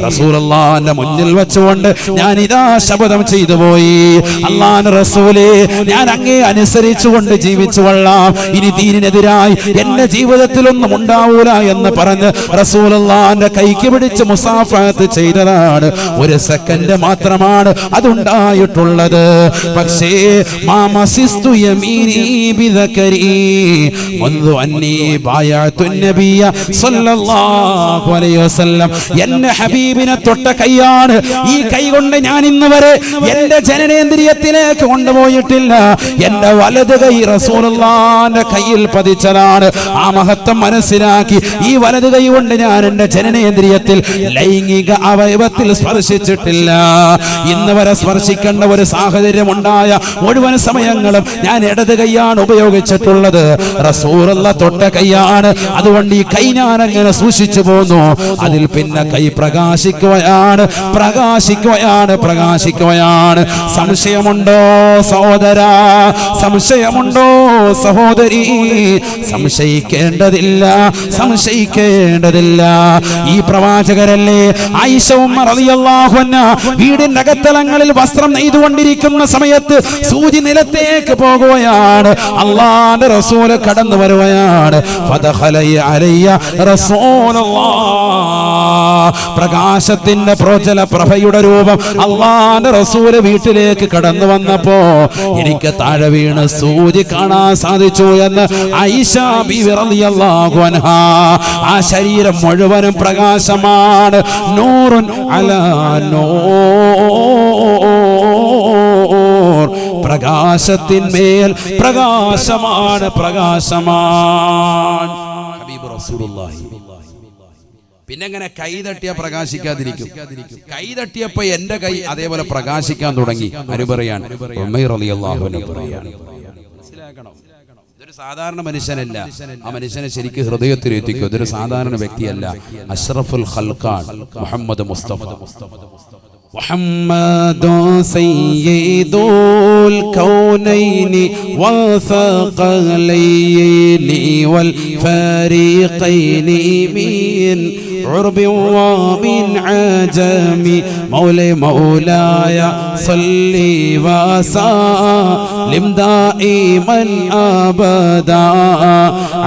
റസൂലുള്ളാഹിന്റെ മുന്നിൽ വെച്ചുകൊണ്ട് ഞാൻ ഇതാ ശപഥം ചെയ്തു പോയി, അല്ലാഹുവിന്റെ റസൂലേ, ഞാൻ അങ്ങേ അനുസരിച്ചുകൊണ്ട് ജീവിച്ചു കൊള്ളാം, ഇനി ദീനിനെതിരായി എന്റെ ജീവിതത്തിലൊന്നും ഉണ്ടാവൂല എന്ന് പറഞ്ഞ് റസൂലുള്ളാഹിന്റെ കൈക്ക് പിടിച്ച് മുസാഫഹത്ത് ചെയ്തതാണ്. ഒരു സെക്കൻഡ് മാത്രമാണ് അതുണ്ടായിട്ടുള്ളത്. പക്ഷേ മാമസിസ്തു യമീനി ബിദകരി മുൻദു അന്നി ബായഅതു നബിയ സല്ലല്ലാഹു അലൈഹി വസല്ലം. എന്റെ ഹബീബിനെ തൊട്ട കൈയാണ്. ഈ കൈ കൊണ്ട് ഞാൻ ഇന്ന് വരെ എന്റെ ജനനേന്ദ്രിയത്തിലേക്ക് കൊണ്ടുപോയിട്ടില്ല. എന്റെ വലത് കൈ റസൂലുള്ളാഹിന്റെ കയ്യിൽ പതിച്ചതാണ്. ആ മഹത്വം മനസ്സിലാക്കി ഈ വലത് കൈ കൊണ്ട് ഞാൻ എന്റെ ജനനേന്ദ്രിയത്തിൽ ലൈംഗിക അവയവത്തിൽ സ്പർശിച്ചിട്ടില്ല. ഇന്ന് വരെ സ്പർശിക്കേണ്ട ഒരു സാഹചര്യം ഉണ്ടായ മുഴുവൻ സമയങ്ങളും ഞാൻ ഇടത് കൈയാണ് ഉപയോഗിച്ചിട്ടുള്ളത്. റസൂലുള്ള തൊട്ട കൈയാണ്. അതുകൊണ്ട് ഈ കൈ ഞാൻ അങ്ങനെ സൂക്ഷിച്ചു പോന്നു. അതിൽ പിന്നെ കൈ പ്രകാശിക്കുകയാണ്, പ്രകാശിക്കുകയാണ്, പ്രകാശിക്കുകയാണ്. സംശയമുണ്ടോ സഹോദരാ? സംശയമുണ്ടോ സഹോദരി? സംശയിക്കേണ്ടതില്ല, സംശയിക്കേണ്ടതില്ല. ഈ പ്രവാചകരല്ലേ ആയിഷ ഉമ്മ റളിയല്ലാഹു അൻഹ വീടിന്റെ അകത്തളങ്ങളിൽ വസ്ത്രം നെയ്തുകൊണ്ടിരിക്കുന്ന സമയത്ത് സൂചി നിലത്തേക്ക് പോകുകയാണ്. അല്ലാഹുവിന്റെ റസൂൽ കടന്നു വരുകയാണ്. ഫദഖല അലയ്യ റസൂലുള്ളാഹ്. പ്രകാശത്തിന്റെ പ്രോജ്വല പ്രഭയുടെ രൂപം അല്ലാഹുവിന്റെ റസൂൽ വീട്ടിലേക്ക് കടന്നു വന്നപ്പോ എനിക്ക് താഴെ വീണ് സൂചി കാണാൻ സാധിച്ചു എന്ന് ആയിഷ ബീവി റളിയല്ലാഹു അൻഹ. ആ ശരീരം മുഴുവനും പ്രകാശമാണ്. നൂറുൻ അലാ നൂർ. പ്രകാശത്തിന്മേൽ പ്രകാശമാണ്, പ്രകാശമാണ് ഹബീബ് റസൂലുള്ളാഹി. പിന്നെങ്ങനെ കൈ തട്ടിയാ പ്രകാശിക്കാതിരിക്കും? കൈ തട്ടിയപ്പോ എന്റെ കൈ അതേപോലെ പ്രകാശിക്കാൻ തുടങ്ങി. അനുപറയാണ് ഉമൈർ റളിയല്ലാഹു അൻഹു പറയാണ്. മനസ്സിലാക്കണം, ഇതൊരു സാധാരണ മനുഷ്യനല്ല. ആ മനുഷ്യനെ ശരിക്കും ഹൃദയത്തിൽ എത്തിക്കും. ഇതൊരു സാധാരണ വ്യക്തിയല്ല. അഷ്റഫുൽ ഖൽഖാൻ മുഹമ്മദ് മുസ്തഫ. محمد سيد الكونين والثقلين والفريقين من عرب ومن عجم مولاي صل وسلم دائما ابدا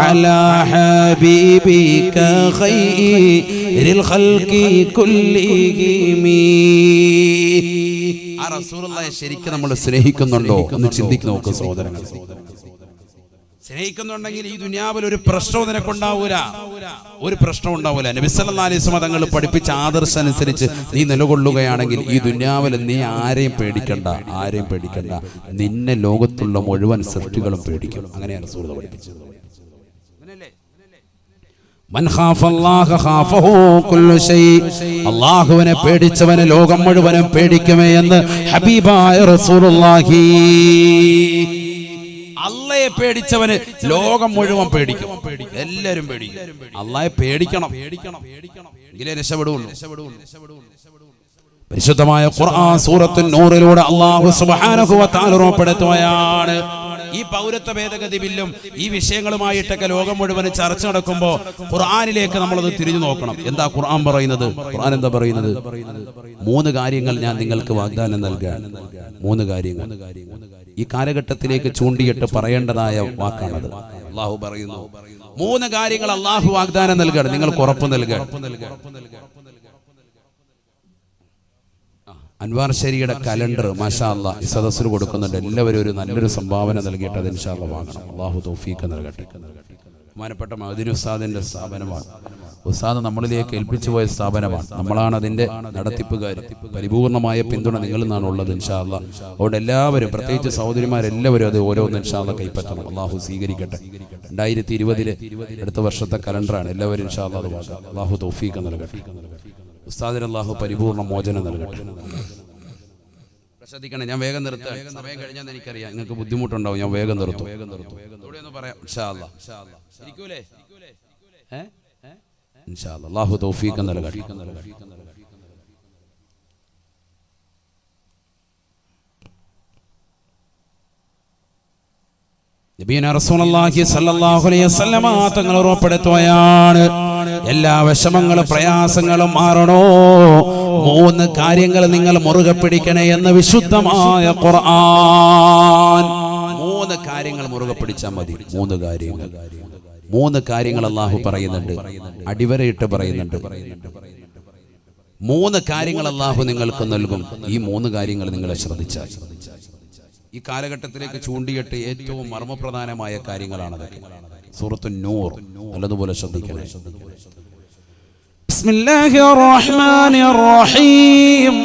على حبيبك خير الخلق كلهم. ആ റസൂലുള്ളാഹിയെ ശരിക്കും നമ്മൾ സ്നേഹിക്കുന്നുണ്ടോ എന്ന് ചിന്തിക്ക് നോക്ക് സഹോദരങ്ങൾ. സ്നേഹിക്കുന്നുണ്ടെങ്കിൽ ഈ ദുനിയാവിൽ ഒരു പ്രശ്നവും നിനക്കുണ്ടാവൂല, ഒരു പ്രശ്നം ഉണ്ടാവൂല. നബി സല്ലല്ലാഹു അലൈഹി വസല്ലം തങ്ങൾ പഠിപ്പിച്ച ആദർശം അനുസരിച്ച് നീ നിലകൊള്ളുകയാണെങ്കിൽ ഈ ദുനിയാവിൽ നീ ആരെയും പേടിക്കണ്ട, ആരെയും പേടിക്കണ്ട. നിന്നെ ലോകത്തുള്ള മുഴുവൻ സൃഷ്ടികളും പേടിക്കും. അങ്ങനെയാണ് റസൂൽ പഠിപ്പിച്ചത്. മൻ ഖാഫല്ലാഹ ഖാഫഹു കുല്ലു ശൈ. അല്ലാഹുവിനെ പേടിച്ചവനെ ലോകം മുഴുവനും പേടിക്കുമേ എന്ന് ഹബീബായ റസൂലുള്ളാഹി. അള്ളയെ പേടിച്ചവന് ലോകം മുഴുവൻ പേടിക്കും, എല്ലാവരും പേടിക്കും. അള്ളാഹെ പേടിക്കണം, എങ്കിലേ രക്ഷപ്പെടുള്ളൂ. പരിശുദ്ധമായ ഖുർആൻ സൂറത്തുൻ നൂറിലൂടെ അല്ലാഹു സുബ്ഹാനഹു വ തആല ഉറപ്പെടുത്തുകയാണ്. ഈ പൗരത്വ ഭേദഗതി ബില്ലും ഈ വിഷയങ്ങളുമായിട്ടൊക്കെ ലോകം മുഴുവൻ ചർച്ച നടക്കുമ്പോൾ ഖുർആനിലേക്ക് നമ്മളത് തിരിഞ്ഞു നോക്കണം. എന്താ ഖുർആൻ പറയുന്നത്? ഖുർആൻ എന്താ പറയുന്നത്? 3 കാര്യങ്ങൾ ഞാൻ നിങ്ങൾക്ക് വാഗ്ദാനം നൽകാൻ. 3 കാര്യങ്ങൾ ഈ കാലഘട്ടത്തിലേക്ക് ചൂണ്ടിയിട്ട് പറയേണ്ടതായ വാക്കാണത്. അല്ലാഹു പറയുന്നു 3 കാര്യങ്ങൾ അല്ലാഹു വാഗ്ദാനം നൽകുകയാണ്, നിങ്ങൾക്ക് ഉറപ്പ് നൽകുക. അൻവാർ ശരിയുടെ കലണ്ടർ മാഷാ അല്ലാ ഈ സദസ്സിൽ കൊടുക്കുന്നുണ്ട്. എല്ലാവരും ഒരു നല്ലൊരു സംഭാവന നൽകിയിട്ട് അത് ഇൻഷാ അല്ലാ വാങ്ങണം. അള്ളാഹു തൗഫീഖ് നൽകട്ടെ. ബഹുമാനപ്പെട്ട മഅ്ദിനി ഉസ്താദിന്റെ സ്ഥാപനമാണ്. ഉസ്താദ് നമ്മളിലേക്ക് ഏൽപ്പിച്ചു പോയ സ്ഥാപനമാണ്. നമ്മളാണ് അതിന്റെ നടത്തിപ്പുകാർ. പരിപൂർണമായ പിന്തുണ നിങ്ങളിൽ നിന്നാണ് ഉള്ളത് ഇൻഷാ അല്ലാ. അതുകൊണ്ട് എല്ലാവരും, പ്രത്യേകിച്ച് സഹോദരിമാരെല്ലാവരും അത് ഓരോന്ന് ഇൻഷാ അല്ലാ കൈപ്പറ്റണം. അള്ളാഹു സ്വീകരിക്കട്ടെ. 2020 അടുത്ത വർഷത്തെ കലണ്ടറാണ്. എല്ലാവരും ഇൻഷാ അല്ലാ അത് വാങ്ങാം. അള്ളാഹു തൗഫീഖ് നൽകട്ടെ. ഉസ്താദിന് അള്ളാഹു പരിപൂർണ മോചനം നൽകട്ടെ. ശ്രദ്ധിക്കണം, ഞാൻ വേഗം നിർത്താം. സമയം കഴിഞ്ഞാൽ എനിക്കറിയാം നിങ്ങൾക്ക് ബുദ്ധിമുട്ടുണ്ടാവും. ഞാൻ വേഗം നിർത്തും. ഒന്ന് പറയാം ഇൻഷാ അല്ലാ. ഇരിക്കൂലേ? ഇൻഷാ അല്ലാ. അല്ലാഹു തൗഫീഖ് നൽകട്ടെ. നബിയന റസൂലുള്ളാഹി സ്വല്ലല്ലാഹു അലൈഹി വസല്ലമ തങ്ങൾ ഉറപ്പെടുത്തുകയാണ്, എല്ലാ വിഷമങ്ങളും പ്രയാസങ്ങളും മാറണോ 3 കാര്യങ്ങൾ നിങ്ങൾ മുറുകെ പിടിക്കണേ എന്ന് വിശുദ്ധമായ ഖുർആൻ. 3 കാര്യങ്ങൾ മുറുകെ പിടിച്ചാൽ മതി. 3 കാര്യങ്ങൾ അല്ലാഹു പറയുന്നുണ്ട്, അടിവരയിട്ട് പറയുന്നുണ്ട്. 3 കാര്യങ്ങൾ അല്ലാഹു നിങ്ങൾക്ക് നൽകും. ഈ 3 കാര്യങ്ങൾ നിങ്ങൾ ശ്രദ്ധിച്ചാൽ ഈ കാലഘട്ടത്തിലേക്ക് ചൂണ്ടിയിട്ട് ഏറ്റവും മർമ്മപ്രധാനമായ കാര്യങ്ങളാണതൊക്കെ. സൂറത്തുൻ നൂർ നല്ലതുപോലെ ശ്രദ്ധിക്കണേ. ബിസ്മില്ലാഹിർ റഹ്മാനിർ റഹീം.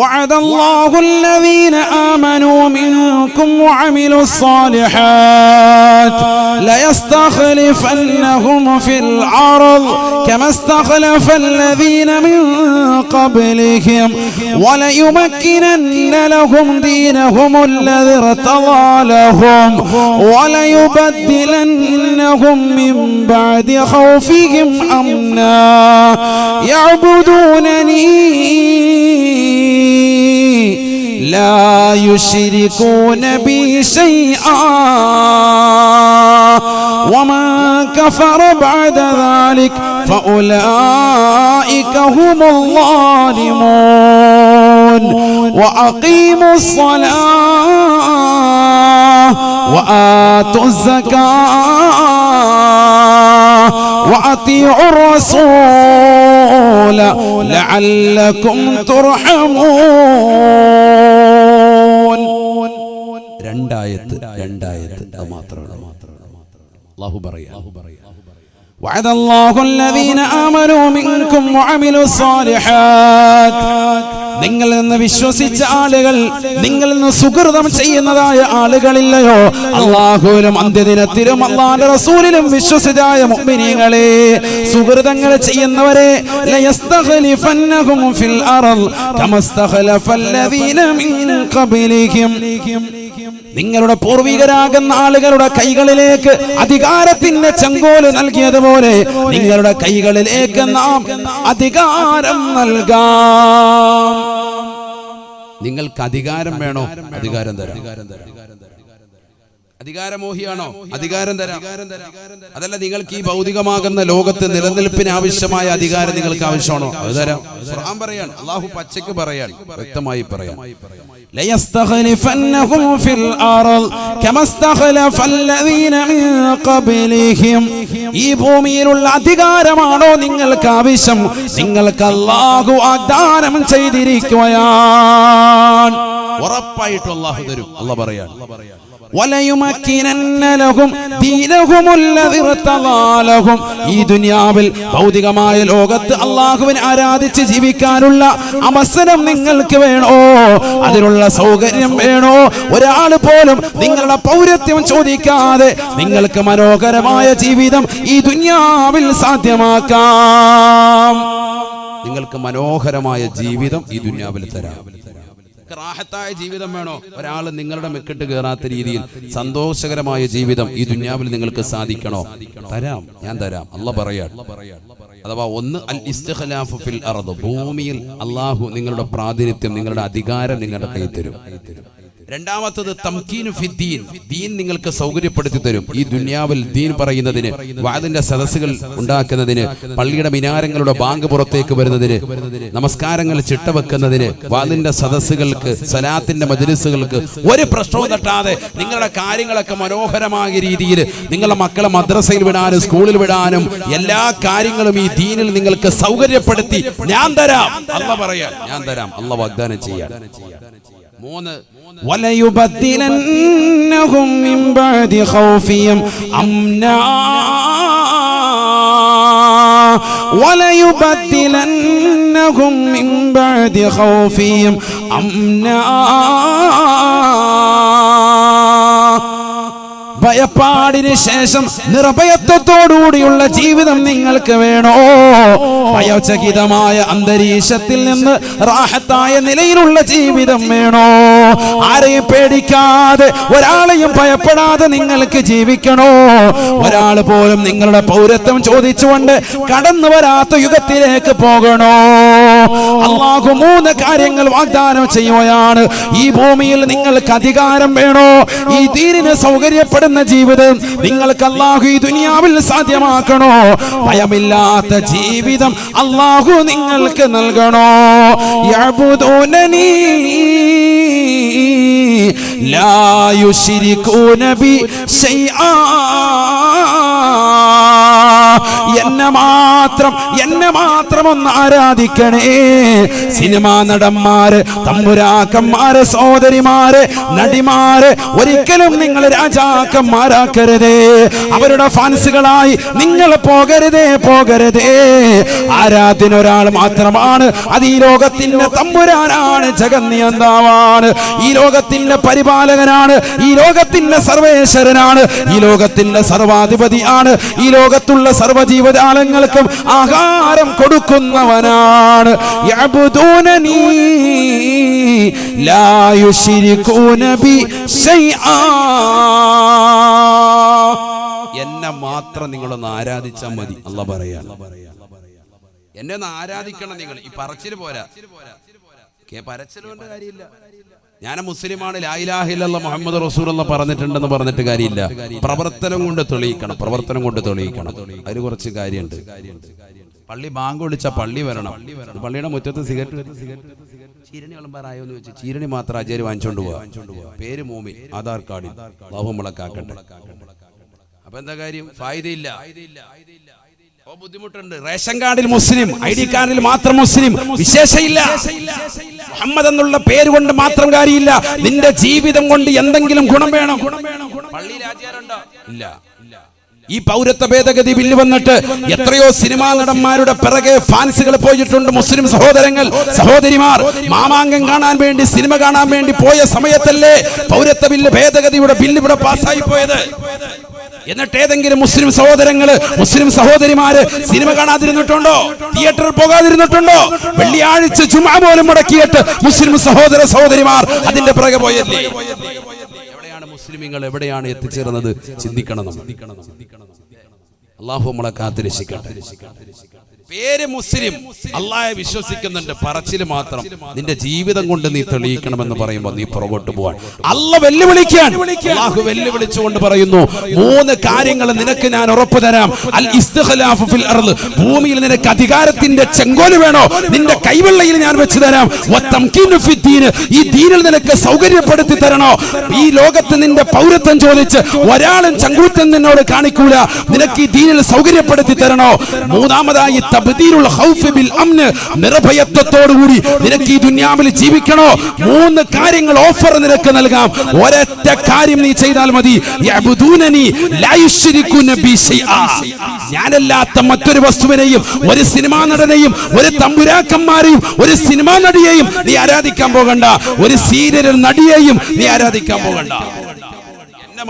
وعد الله الذين آمنوا منكم وعملوا الصالحات ليستخلفنهم في الأرض كما استخلف الذين من قبلهم وليمكنن لهم دينهم الذي ارتضى لهم وليبدلنهم من بعد خوفهم أمنا يعبدونني لا يشركون بي شيئا ومن كفر بعد ذلك فأولئك هم الظالمون وأقيموا الصلاة وآتوا الزكاة وأطيعوا الرسول لعلكم ترحمون. രണ്ടായത്ത് മാത്രമാണ് അല്ലാഹു പറയാ. وعد الله الذين آمنوا منكم وعملوا الصالحات. നിങ്ങളിൽ നിന്ന് വിശ്വസിച്ച ആളുകൾ, നിങ്ങളിൽ നിന്ന് സുകൃതം ചെയ്യുന്നതായ ആളുകളില്ലയോ, അല്ലാഹുവിലും അന്ത്യദിനത്തിലും അല്ലാഹുവിന്റെ റസൂലിലും വിശ്വസിതായ മുഅ്മിനീങ്ങളെ, സുകൃതങ്ങൾ ചെയ്യുന്നവരെ ലയസ്തഖലിഫന്നഹും ഫിൽ അർദ് കമസ്തഖലഫല്ലദീന മിൻ ഖബ്ലിഹിം. നിങ്ങളുടെ പൂർവികരാകുന്ന ആളുകളുടെ കൈകളിലേക്ക് അധികാരത്തിന്റെ ചെങ്കോല് നൽകിയതുപോലെ നിങ്ങളുടെ കൈകളിലേക്ക് നാം അധികാരം നൽകാം. നിങ്ങൾക്ക് അധികാരം വേണോ? അധികാരം തരാം. അധികാരമോഹിയാണോ? അധികാരം തരാം. അതല്ല, നിങ്ങൾക്ക് ഈ ഭൗതികമാകുന്ന ലോകത്ത് നിലനിൽപ്പിന് ആവശ്യമായ അധികാരം നിങ്ങൾക്ക് ആവശ്യമാണോ? അത് തരാം. ഖുർആൻ പറയാണ്, അല്ലാഹു പച്ചയ്ക്ക് പറയാൻ, വ്യക്തമായി പറയാൻ, ليستخلفنهم في الأرض كما استخلف الذين من قبلهم. ഈ ഭൂമിയിലുള്ള അധികാരമാണോ നിങ്ങൾക്ക് ആവശ്യം? നിങ്ങൾക്ക് അല്ലാഹു വാഗ്ദാനം ചെയ്തിരിക്കുകയാണ്. ഉറപ്പായിട്ടും അല്ലാഹു തരും. അല്ലാഹു പറയാണ്, وَلَيُمَكِّنَنَّ لَهُمْ دِينَهُمُ الَّذِي ارْتَضَى لَهُمْ. ഈ ദുനിയാവിൽ ഭൗതികമായ ലോകത്ത് അല്ലാഹുവിനെ ആരാധിച്ച് ജീവിക്കാനുള്ള അവസരം നിങ്ങൾക്ക് വേണോ? അതിനുള്ള സൗകര്യം വേണോ? ഒരാൾ പോലും നിങ്ങളുടെ പൗരത്വം ചോദിക്കാതെ നിങ്ങൾക്ക് മനോഹരമായ ജീവിതം ഈ ദുനിയാവിൽ സാധ്യമാക്കാം. നിങ്ങൾക്ക് മനോഹരമായ ജീവിതം ഈ ദുനിയാവിൽ തരാം. റാഹത്തായ ജീവിതം വേണോ? ഒരാൾ നിങ്ങളുടെ മെക്കിട്ട് കയറാത്ത രീതിയിൽ സന്തോഷകരമായ ജീവിതം ഈ ദുനിയാവിൽ നിങ്ങൾക്ക് സാധിക്കണോ? തരാം, ഞാൻ തരാം. അല്ലാഹു പറയാൻ. അഥവാ ഒന്ന് അൽ ഇസ്തിഖ്ലാഫു ഫിൽ അർദ്, ഭൂമിയിൽ അല്ലാഹു നിങ്ങളുടെ പ്രാതിനിധ്യം, നിങ്ങളുടെ അധികാരം നിങ്ങളുടെ കയ്യിൽ തരും. രണ്ടാമത്തത് തംകീനു ഫിദ്ദീൻ, ദീൻ നിങ്ങൾക്ക് സൗകര്യപ്പെടുത്തി തരും. ഈ ദുനിയാവിൽ ദീൻ പറയുന്നതിന്, വാദിന്റെ സദസ്സുകൾ ഉണ്ടാക്കുന്നതിന്, പള്ളിയുടെ മിനാരങ്ങളുടെ ബാങ്ക് പുറത്തേക്ക് വരുന്നതിന്, നമസ്കാരങ്ങൾ ചിട്ടവെക്കുന്നതിന്, വാദിന്റെ സദസ്സുകൾക്ക്, സലാത്തിന്റെ മജ്‌ലിസുകൾക്ക് ഒരു പ്രശ്നവും തട്ടാതെ നിങ്ങളുടെ കാര്യങ്ങളൊക്കെ മനോഹരമായ രീതിയിൽ നിങ്ങളുടെ മക്കളെ മദ്രസയിൽ വിടാനും സ്കൂളിൽ വിടാനും എല്ലാ കാര്യങ്ങളും ഈ ദീനിൽ നിങ്ങൾക്ക് സൗകര്യപ്പെടുത്തി ഞാൻ തരാം. അല്ലാഹ് പറയാൻ ഞാൻ തരാം, അല്ലാഹ് വാഗ്ദാനം ചെയ്യാൻ. 3 വലയുബദ്ദിലന്നഹും മിൻ ബഅദി ഖൗഫിഹിം അംനാ വലയുബദ്ദിലന്നഹും മിൻ ബഅദി ഖൗഫിഹിം അംനാ. ഭയപ്പാടിന് ശേഷം നിർഭയത്വത്തോടുകൂടിയുള്ള ജീവിതം നിങ്ങൾക്ക് വേണോ? ഭയചകിതമായ അന്തരീക്ഷത്തിൽ നിന്ന് റാഹത്തായ നിലയിലുള്ള ജീവിതം വേണോ? ആരെയും പേടിക്കാതെ, ഒരാളെയും ഭയപ്പെടാതെ നിങ്ങൾക്ക് ജീവിക്കണോ? ഒരാൾ പോലും നിങ്ങളുടെ പൗരത്വം ചോദിച്ചുകൊണ്ട് കടന്നു വരാത്ത യുഗത്തിലേക്ക് പോകണോ? അല്ലാഹു 3 കാര്യങ്ങൾ വാഗ്ദാനം ചെയ്യുകയാണ്. ഈ ഭൂമിയിൽ നിങ്ങൾക്ക് അധികാരം വേണോ? ഈ ദീനിനെ സൗകര്യപ്പെടുന്ന ജീവിതം നിങ്ങൾക്ക് അല്ലാഹു ഈ ദുനിയാവിൽ സാധ്യമാക്കണോ? ഭയമില്ലാത്ത ജീവിതം അല്ലാഹു നിങ്ങൾക്ക് നൽകണോ? യഅബുദൂനനി ലാ യുശ്രികൂന ബി ശൈആ. എന്നെ മാത്രം ഒന്ന് ആരാധിക്കണേ. സിനിമാ നടന്മാര്, തമ്പുരാക്കന്മാര്, സഹോദരിമാര്, നടിമാര് ഒരിക്കലും നിങ്ങൾ രാജാക്കന്മാരാക്കരുതേ. അവരുടെ ഫാൻസുകളായി നിങ്ങൾ പോകരുതേ. ആരാധന ഒരാൾ മാത്രമാണ്. അത് ഈ ലോകത്തിന്റെ തമ്പുരാനാണ്, ജഗന്നിയന്താവാണ്, ഈ ലോകത്തിന്റെ പരിപാലകനാണ്, ഈ ലോകത്തിന്റെ സർവേശ്വരനാണ്, ഈ ലോകത്തിന്റെ സർവാധിപതിയാണ്, ഈ ലോകത്തുള്ള സർവ്വജീവജാലങ്ങൾക്കും ആഹാരം കൊടുക്കുന്നവനാണ്. യഅബുദൂനനി ലാ യുശ്രികൂന ബി ശൈആ. എന്നെ മാത്രം നിങ്ങളൊന്ന് ആരാധിച്ചാൽ മതി. അല്ലാഹ് പറയാ, എന്നെ ഒന്ന് ആരാധിക്കണം നിങ്ങൾ. ഈ പറച്ചില് പോരാ, പരച്ചിലുകൊണ്ട് കാര്യമില്ല. ഞാൻ മുസ്ലിമാണ്, ലാ ഇലാഹ ഇല്ലല്ലാഹ് മുഹമ്മദ് റസൂലുള്ളാഹ് പറഞ്ഞിട്ടുണ്ടെന്ന് പറഞ്ഞിട്ട് കാര്യമില്ല. പ്രവർത്തനം കൊണ്ട് തെളിയിക്കണം. അതിന് കുറച്ച് കാര്യമുണ്ട്. പള്ളി ബാങ്ക് വിളിച്ച പള്ളി വരണം. പള്ളിയുടെ മുറ്റത്ത് സിഗരറ്റ് ചീരണി വിളമ്പാറായോ എന്ന് വെച്ച് ചീരണി മാത്രം ആചാര്യ വാങ്ങിച്ചോണ്ട് പോവാ. പേര് മോമിൻ, ആധാർ കാർഡിൽ അല്ലാഹു മുളക്കാക്കട്ടെ. അപ്പൊ എന്താ കാര്യം? ഫായിദയില്ല, ബുദ്ധിമുട്ടുണ്ട്. റേഷൻ കാർഡിൽ മുസ്ലിം, ID കാർഡിൽ മാത്രം മുസ്ലിം, വിശേഷയില്ല. മുഹമ്മദ് എന്നുള്ള പേര് കൊണ്ട് മാത്രം കാര്യമില്ല. നിന്റെ ജീവിതം കൊണ്ട് എന്തെങ്കിലും ഗുണം വേണം. പള്ളിയിൽ ആചാരമുണ്ടോ? ഇല്ല. ഈ പൗരത്വ ഭേദഗതി ബില്ല് വന്നിട്ട് എത്രയോ സിനിമാ നടന്മാരുടെ പിറകെ ഫാൻസുകൾ പോയിട്ടുണ്ട്. മുസ്ലിം സഹോദരങ്ങൾ, സഹോദരിമാർ മാമാങ്കം കാണാൻ വേണ്ടി, സിനിമ കാണാൻ വേണ്ടി പോയ സമയത്തല്ലേ പൗരത്വ ബില്ല് ഭേദഗതിയുടെ ബില്ല് ഇവിടെ പാസ്സായി പോയത്? എന്നിട്ട് ഏതെങ്കിലും മുസ്ലിം സഹോദരങ്ങള്, മുസ്ലിം സഹോദരിമാര് സിനിമ കാണാതിരുന്നിട്ടുണ്ടോ? തിയേറ്ററിൽ പോകാതിരുന്നിട്ടുണ്ടോ? വെള്ളിയാഴ്ച ജുമുഅ പോലും മുടക്കിയിട്ട് മുസ്ലിം സഹോദര സഹോദരിമാർ അതിന്റെ പിറകെ പോയല്ലേ? എവിടെയാണ് മുസ്ലിമീങ്ങൾ, എവിടെയാണ് എത്തിച്ചേർന്നത്? ചിന്തിക്കണം. അല്ലാഹു നമ്മളെ കാത്തുരക്ഷിക്കട്ടെ. പേര് മുസ്ലിം, അല്ലാഹയെ വിശ്വസിക്കുന്നുണ്ട്, പറച്ചില് മാത്രം. നിന്റെ ജീവിതം കൊണ്ട് നീ തെളിയിക്കണമെന്ന് പറയുമ്പോൾ നീ പുറകോട്ട് പോവാൻ അല്ലാഹു വെല്ലുവിളിക്കാൻ. അല്ലാഹു വെല്ലുവിളിച്ചുകൊണ്ട് പറയുന്നു, 3 കാര്യങ്ങൾ നിനക്ക് ഞാൻ ഉറപ്പു തരാം. അൽ ഇസ്തിഖ്ലാഫു ഫിൽ അർള്, ഭൂമിയിൽ നിനക്ക് അധികാരത്തിന്റെ ചെങ്കോല് വേണോ? നിന്റെ കൈവെള്ളയിൽ ഞാൻ വെച്ച് തരാം. വതംകീനു ഫിദ്ദീൻ, ഈ ദീനിൽ നിനക്ക് സൗകര്യപ്പെടുത്തി തരണോ? ഈ ലോകത്ത് നിന്റെ പൗരത്വം ചോദിച്ച് ഒരാളും ചങ്കൂറ്റം നിന്നോട് കാണിക്കൂല. നിനക്ക് ഈ ദീനിൽ സൗകര്യപ്പെടുത്തി തരണോ? 3ാമതായി തബ്ദീലുൽ ഖൗഫ് ബിൽ അംൻ, നിർഭയത്വത്തോടുകൂടി നിനക്ക് ഈ ദുനിയാവിൽ ജീവിക്കണോ? 3 കാര്യങ്ങൾ ഓഫർ നിനക്ക് നൽകാം. ഒരൊറ്റ കാര്യം നീ ചെയ്താൽ മതി. യഅബുദൂനനി ലാ യുശ്രികൂന ബി ശൈആ. ഞാനല്ലാത്ത മറ്റൊരു വസ്തുവിനെയും, ഒരു സിനിമാ നടനെയും, ഒരു തമ്പുരാക്കന്മാരെയും, ഒരു സിനിമാ നടിയെയും നീ ആരാധിക്കാൻ പോകണ്ട. ഒരു സീരിയൽ നടിയെയും നീ ആരാധിക്കാൻ പോകണ്ട.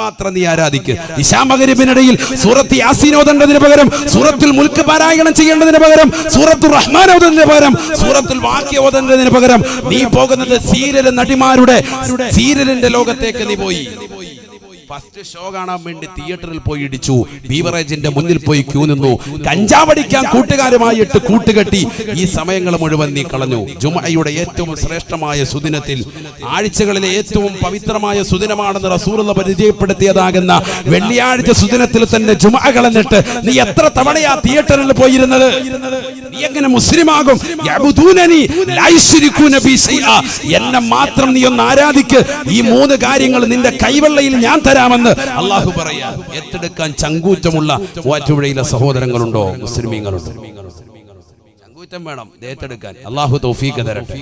മാത്രം നീ ആരാധിക്ക്. ഇശാ മഗ്‌രിബിനിടയിൽ സൂറത്ത് യാസീൻ ഓതേണ്ടതിന് പകരം സൂറത്തുൽ മുൽക്ക് പാരായണം ചെയ്യേണ്ടതിന് പകരം സൂറത്തുർ റഹ്മാൻ ഓതുന്നതിന് പകരം സൂറത്തുൽ വാഖിയ ഓതുന്നതിന് പകരം നീ പോകുന്നത് സീരിയൽ നടിമാരുടെ സീരിയലിന്റെ ലോകത്തേക്ക് നീ പോയി. ഫസ്റ്റ് ഷോ കാണാൻ വേണ്ടി തിയേറ്ററിൽ പോയി ഇടിച്ചു, ബീവറേജിന്റെ മുന്നിൽ പോയി ക്യൂ നിന്നു, കഞ്ചാവടിക്കാൻ കൂട്ടുകാരുമായിട്ട് കൂട്ടുകെട്ടി. ഈ സമയങ്ങൾ മുഴുവൻ നീ കളഞ്ഞു. ജുമുഅയുടെ ഏറ്റവും ശ്രേഷ്ഠമായ സുദിനത്തിൽ, ആഴ്ചകളിലെ ഏറ്റവും പവിത്രമായ സുദിനമാണെന്ന് റസൂലുള്ള പരിചയപ്പെടുത്തിയതാകുന്ന വെള്ളിയാഴ്ച സുദിനത്തിൽ തന്നെ ജുമുഅ കളഞ്ഞിട്ട് നീ എത്ര തവണയാ തിയേറ്ററിൽ പോയിരുന്നത്? നീ എങ്ങനെ മുസ്ലിമാകും? എന്നെ മാത്രം നീ ഒന്ന് ആരാധിക്ക്, ഈ 3 കാര്യങ്ങൾ നിന്റെ കൈവെള്ളയിൽ ഞാൻ തരാമെന്ന് അള്ളാഹു പറയാ. ഏറ്റെടുക്കാൻ ചങ്കൂറ്റമുള്ള വാറ്റുപുഴയിലെ സഹോദരങ്ങളുണ്ടോ? മുസ്ലിമീങ്ങളുണ്ടോ? ചങ്കൂറ്റം വേണം ഏറ്റെടുക്കാൻ. അള്ളാഹു തൗഫീഖ് തരട്ടെ.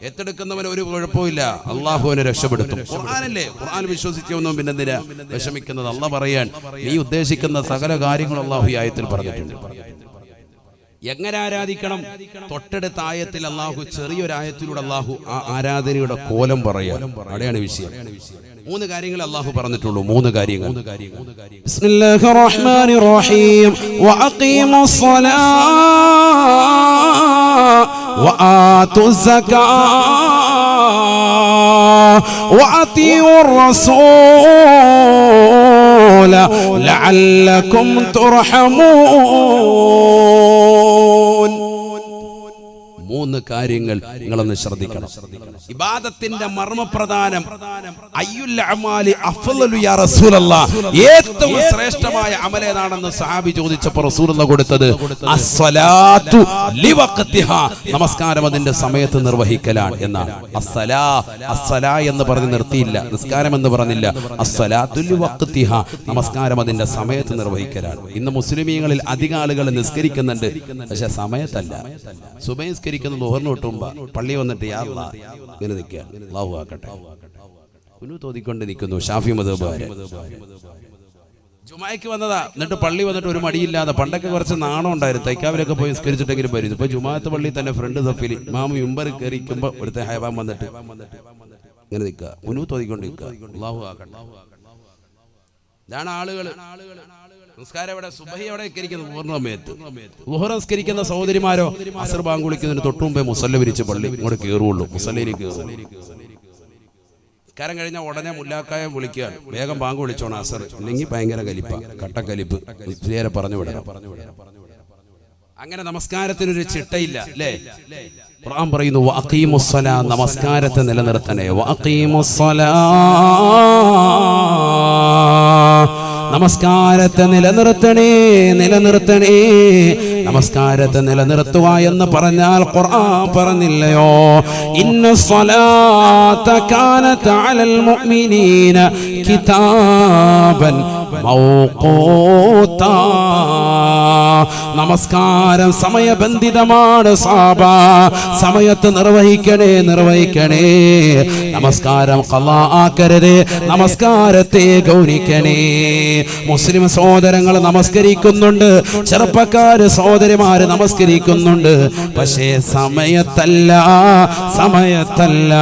ഏറ്റെടുക്കുന്നവന് ഒരു കുഴപ്പമില്ല, അള്ളാഹുവിനെ രക്ഷപ്പെടുത്തും. ഖുർആനല്ലേ, ഖുർആൻ വിശ്വസിച്ചൊന്നും പിന്നെന്തിനാ വിഷമിക്കുന്നത്? അള്ളാഹ് പറയാൻ നീ ഉദ്ദേശിക്കുന്ന സകല കാര്യങ്ങളും അള്ളാഹു ഈ ആയത്തിൽ പറഞ്ഞിട്ടുണ്ട്. എങ്ങനെ ആരാധിക്കണം? തൊട്ടടുത്ത ആയത്തിൽ അള്ളാഹു, ചെറിയൊരു ആയത്തിലൂടെ അള്ളാഹു ആ ആരാധനയുടെ കോലം പറയാം. അവിടെയാണ് വിഷയം. 3 കാര്യങ്ങൾ അള്ളാഹു പറഞ്ഞിട്ടുള്ളൂ. 3 കാര്യങ്ങൾ. ബിസ്മില്ലാഹിർ റഹ്മാനിർ റഹീം. വഅഖീമുസ് സ്വലാത്ത വആതുസ് സകാത്ത വഅതിഉർ റസൂല ലഅല്ലകും തുർഹമൂൻ. 3 കാര്യങ്ങൾ നിങ്ങളൊന്ന് ശ്രദ്ധിക്കണം. ഇബാദത്തിന്റെ മർമ്മപ്രധാനം അയ്യുൽ അമാലി അഫ്ളലു യാ റസൂലല്ലാഹ്, ഏറ്റവും ശ്രേഷ്ഠമായ അമൽ ഏതാണെന്ന് സഹാബി ചോദിച്ചപ്പോൾ റസൂലുള്ള കൊടുത്തത് അസ്സലാത്തു ലിവഖ്തിഹാ, നമസ്കാരം അതിന്റെ സമയത്ത് നിർവഹിക്കലാണ് എന്നാണ്. അസ്സലാ എന്ന് പറഞ്ഞ് നിർത്തിയില്ല, നിസ്കാരം എന്ന് പറഞ്ഞില്ല. അസ്സലാത്തു ലിവഖ്തിഹാ, നമസ്കാരം അതിന്റെ സമയത്ത് നിർവഹിക്കലാണ്. ഇന്ന് മുസ്ലിമീങ്ങളിൽ അധിക ആളുകൾ നിസ്കരിക്കുന്നുണ്ട്, പക്ഷെ സമയത്തല്ല. സുബഹി നിസ്കരിക്കുന്ന ളുഹറിന് തൊട്ടുമ്പോ പള്ളി വന്നിട്ട് യാ അല്ലാഹ് ഇങ്ങനെ നിൽക്കുകയാണ്. അല്ലാഹു ആക്കട്ടെ. തോന്നിക്കൊണ്ട് നിൽക്കുന്നു ഷാഫി മദ്ഹബുകാര്. ജുമായ്ക്ക് വന്നതാ, എന്നിട്ട് പള്ളി വന്നിട്ട് ഒരു മടിയില്ലാതെ. പണ്ടൊക്കെ കുറച്ച് നാണം ഉണ്ടായിരുന്നു, തൈക്കാവിലൊക്കെ പോയി നിസ്കരിച്ചിട്ടെങ്കിലും വരും. ഇപ്പൊ ജുമാഅത്ത് പള്ളി തന്നെ ഫ്രണ്ട് സഫിൽ ഇമാമു മിമ്പർ കയറിക്കുമ്പോ ഒരുത്തെ ഹൈവാൻ വന്നിട്ട് ഇങ്ങനെ നിൽക്കുക, തോന്നിക്കൊണ്ട് നിൽക്കുക. അല്ലാഹു ആക്കട്ടെ. ഇതാണ് ആളുകൾ. നിസ്കാരം എവിടെ? സുബഹി എവിടെ നിസ്കരിക്കുന്നത്? പൂർണ്ണ സമയത്ത്. ളുഹർ നിസ്കരിക്കുന്ന സഹോദരിമാരോ അസ്ർ ബാങ്ക് വിളിക്കുന്നതിന് തൊട്ടു മുമ്പേ മുസല്ല വിരിച്ച് പള്ളി ഇങ്ങോട്ട് കയറുള്ളൂ, മുസല്ലയിൽ കയറും. നിസ്കാരം കഴിഞ്ഞാൽ ഉടനെ മുല്ലാക്കായ വിളിക്കുകയാണ്, വേഗം ബാങ്ക് വിളിച്ചോണം അസർ, ഇല്ലെങ്കിൽ ഭയങ്കര കലിപ്പ, കട്ടക്കലിപ്പ്, നേരെ പറഞ്ഞു വിടണം. അങ്ങനെ നമസ്കാരത്തിനൊരു ചിട്ടയില്ല അല്ലേ? ഖുർആൻ പറയുന്നു വഅഖീമുസ്സലാ, നമസ്കാരത്തെ നിലനിർത്തണേ. വഅഖീമുസ്സലാ, നമസ്കാരത്തെ നിലനിർത്തണേ, നിലനിർത്തണേ. നമസ്കാരത്തെ നിലനിർത്തുക എന്ന് പറഞ്ഞാൽ ഖുർആൻ പറഞ്ഞില്ലയോ, ഇന്നസ്സലാത കാനത അലൽ മുഅ്മിനീന കിതാബൻ മൗഖൂതാ. നമസ്കാരം സമയബന്ധിതമാണ് സാബ, സമയത്ത് നിർവഹിക്കണേ, നിർവഹിക്കണേ. നമസ്കാരം ഖളാ ആക്കരുതേ, നമസ്കാരത്തെ ഗൗനിക്കണേ. മുസ്ലിം സഹോദരങ്ങൾ നമസ്കരിക്കുന്നുണ്ട്, ചെറുപ്പക്കാര് സഹോദരിമാര് നമസ്കരിക്കുന്നുണ്ട്, പക്ഷേ സമയത്തല്ല, സമയത്തല്ല.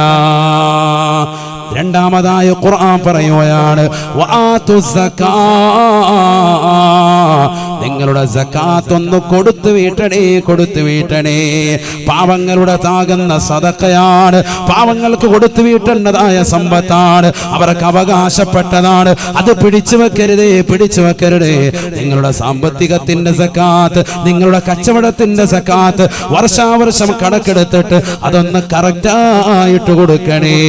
രണ്ടാമതായ ഖുർആൻ പറയുകയാണ് വആതുസ് സകാത്ത്, നിങ്ങളുടെ സകാത്ത് ഒന്ന് കൊടുത്തു വീട്ടണേ, കൊടുത്തു വീട്ടണേ. പാവങ്ങളുടെ താകുന്ന സദഖയാണ്, പാവങ്ങൾക്ക് കൊടുത്തു വീട്ടേണ്ടതായ സമ്പത്താണ്, അവർക്ക് അവകാശപ്പെട്ടതാണ്. അത് പിടിച്ചു വെക്കരുതേ, പിടിച്ചു വെക്കരുതേ. നിങ്ങളുടെ സാമ്പത്തികത്തിന്റെ സകാത്ത്, നിങ്ങളുടെ കച്ചവടത്തിന്റെ സകാത്ത് വർഷാവർഷം കണക്കെടുത്തിട്ട് അതൊന്ന് കറക്റ്റായിട്ട് കൊടുക്കണേ.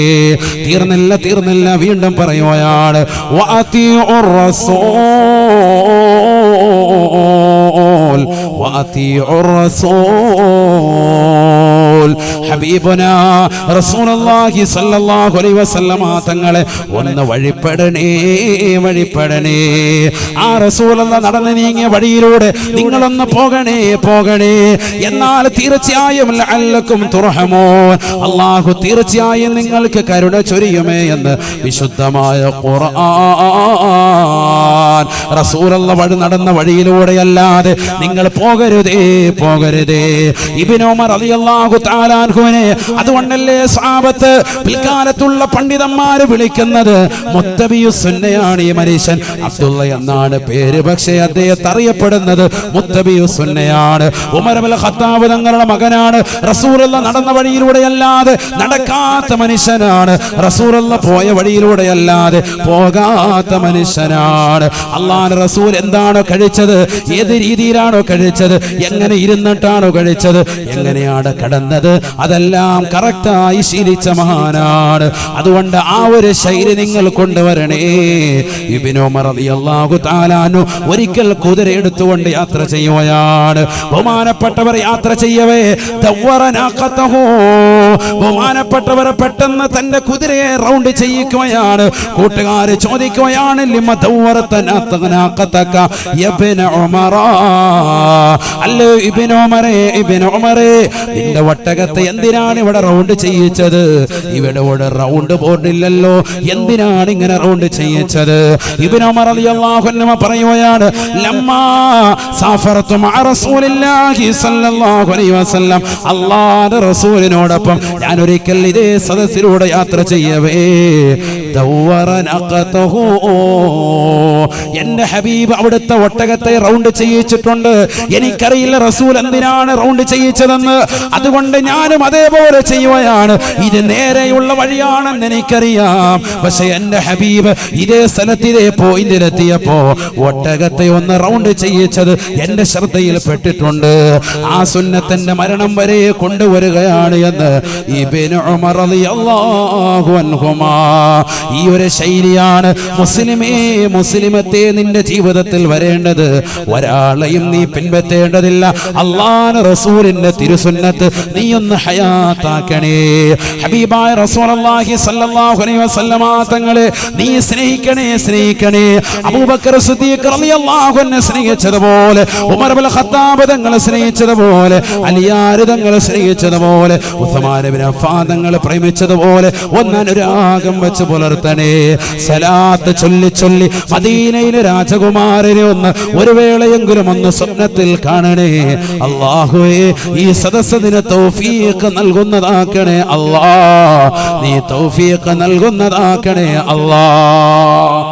തീർന്നില്ല, വീണ്ടും പറയുകയാണ് വഅതിഉർ റസൂൽ, വഅതിഉർ റസൂൽ. ഹബീബുനാ റസൂലുള്ളാഹി സ്വല്ലല്ലാഹു അലൈഹി വസല്ലമ തങ്ങളെ ഒന്ന് വഴിപ്പെടണേ, വഴിപ്പെടണേ. ആ റസൂലുള്ള നടന്നു നീങ്ങിയ വഴിയിലൂടെ നിങ്ങളൊന്ന് പോകണേ, പോകണേ. എന്നാൽ തീർച്ചയായും ലഅല്ലകും തുർഹമൂൻ, അല്ലാഹു തീർച്ചയായും നിങ്ങൾക്ക് കരുണ ചൊരിയുമേ എന്ന് വിശുദ്ധമായ ഖുർആൻ. റസൂലുള്ള വഴി നടന്ന വഴിയിലൂടെയല്ലാതെ നിങ്ങൾ പോകരുതേ പോകരുതേ. ഇബ്നു ഉമർ റളിയല്ലാഹു തആല അൻഹുവിനെ അതുകൊണ്ടല്ലേ സ്വഹാബത്ത് പിൽക്കാലത്തുള്ള പണ്ഡിതന്മാര് വിളിക്കുന്നത് മുത്തബിയുസ് സുന്നയാണ്. ഈ മനുഷ്യൻ അബ്ദുള്ള എന്നാണ് പേര്, പക്ഷേ അദ്ദേഹത്തെ അറിയപ്പെടുന്നത് മുത്തബിയുസ് സുന്നയാണ്. ഉമർ ഇബ്നുൽ ഖത്താബ് തങ്ങളുടെ മകനാണ്. റസൂലുള്ള നടന്ന വഴിയിലൂടെയല്ലാതെ നടക്കാത്ത മനുഷ്യനാണ്. റസൂലുള്ള പോയ വഴിയിലൂടെയല്ലാതെ പോകാത്ത മനുഷ്യനാണ്. അല്ലാഹുവിന്റെ റസൂൽ എന്താണോ കഴിച്ചത്, ഏത് രീതിയിലാണോ കഴിച്ചത്, എങ്ങനെ ഇരുന്നിട്ടാണോ കഴിച്ചത്, എങ്ങനെയാണ് കടന്നത്, അതെല്ലാം കറക്റ്റായി ശീലിച്ച മഹാനാണ്. അതുകൊണ്ട് ആ ഒരു ശൈലി നിങ്ങൾ കൊണ്ടുവരണേ. ഇബ്നു ഉമർ റളിയല്ലാഹു തആല അൻഹു ഒരിക്കൽ കുതിര എടുത്തുകൊണ്ട് യാത്ര ചെയ്യുകയാണ്. ബഹുമാനപ്പെട്ടവർ യാത്ര ചെയ്യവേ ബഹുമാനപ്പെട്ടവർ പെട്ടെന്ന് തന്റെ കുതിരയെ റൗണ്ട് ചെയ്യിക്കുകയാണ്. കൂട്ടുകാര് ചോദിക്കുകയാണ്, ലിമ ദവ്വറതനാഖതക യബ്ന ഉമറ, അല്ലേ ഇബ്നു ഉമറേ, ഇബ്നു ഉമറേ, നിന്റെ ഒട്ടകത്തെ എന്തിനാണ് ഇവിടെ റൗണ്ട് ചെയ്യിച്ചത്? ഇവിടെ റൗണ്ട് ബോർഡില്ലല്ലോ, എന്തിനാണ് ഇങ്ങനെ റൗണ്ട് ചെയ്യിച്ചത്? ഇബ്നു ഉമർ റളിയല്ലാഹു അൻഹു പറയുകയാണ്, ലമ്മാ സാഫറതു മഅ റസൂലില്ലാഹി സ്വല്ലല്ലാഹു അലൈഹി വസല്ലം, അല്ലാഹുവിന്റെ റസൂലിനോടൊപ്പം ഞാൻ ഒരിക്കൽ ഇതേ സദസ്സിലൂടെ യാത്ര ചെയ്യവേ ദവ്വറനഖതഹു, എന്റെ ഹബീബ് അവിടുത്തെ ഒട്ടകത്തെ റൗണ്ട് ചെയ്യിച്ചിട്ടുണ്ട്. എനിക്കറിയില്ല റസൂൽ എന്തിനാണ് റൗണ്ട് ചെയ്യിച്ചതെന്ന്, അതുകൊണ്ട് ഞാനും അതേപോലെ ചെയ്യുകയാണ്. ഇത് നേരെയുള്ള വഴിയാണെന്ന് എനിക്കറിയാം, പക്ഷെ എന്റെ ഹബീബ് ഇതേ സ്ഥലത്ത് ഇതേ പോയിന്റിലെത്തിയപ്പോ ഒട്ടകത്തെ ഒന്ന് റൗണ്ട് ചെയ്യിച്ചത് എന്റെ ശ്രദ്ധയിൽ പെട്ടിട്ടുണ്ട്. ആ സുന്നത്തിന്റെ മരണം വരെ കൊണ്ടുവരികയാണ് എന്ന് ഇബ്നു ഉമർ റളിയല്ലാഹു അൻഹുമാ. ഈ ഒരു ശൈലിയാണ് മുസ്ലിമത്തെ നിന്റെ ജീവിതത്തിൽ വരേണ്ടത്. ഒരാളെയും നീ പിൻപറ്റേണ്ടതില്ല. അല്ലാഹുവിന്റെ റസൂലിന്റെ തിരുസുന്നത്ത് നീ ഒന്ന് ഹയാത്താക്കണേ. ഹബീബായ റസൂലുള്ളാഹി സ്വല്ലല്ലാഹു അലൈഹി വസല്ലമ തങ്ങളെ നീ സ്നേഹിക്കണേ, സ്നേഹിക്കണേ. അബൂബക്കർ സിദ്ദീഖ് റളിയല്ലാഹു അൻഹു സ്നേഹിച്ചതുപോലെ, ഉമർ ഇബ്നുൽ ഖത്താബ് തങ്ങളെ സ്നേഹിച്ചതുപോലെ, അലിയാർ തങ്ങളെ സ്നേഹിച്ചതുപോലെ, ഉസ്മാൻ ഇബ്നു അഫ്ഫാൻ തങ്ങളെ പ്രേമിച്ചതുപോലെ ഒന്ന് അനുരാഗം വെച്ച് പുലർത്തണേ. സലാത്ത് ചൊല്ലി ചൊല്ലി മദീനയിലെ രാജകുമാരനെ ഒന്ന് ഒരു വേളയെങ്കിലും ഒന്ന് സ്വപ്നത്തിൽ കാണണേ. അല്ലാഹുവേ, ഈ സദസ്സിന് തൗഫീഖ് നൽകുന്നതാക്കണേ അല്ലാഹ്, നീ തൗഫീഖ് നൽകുന്നതാക്കണേ അല്ലാഹ്.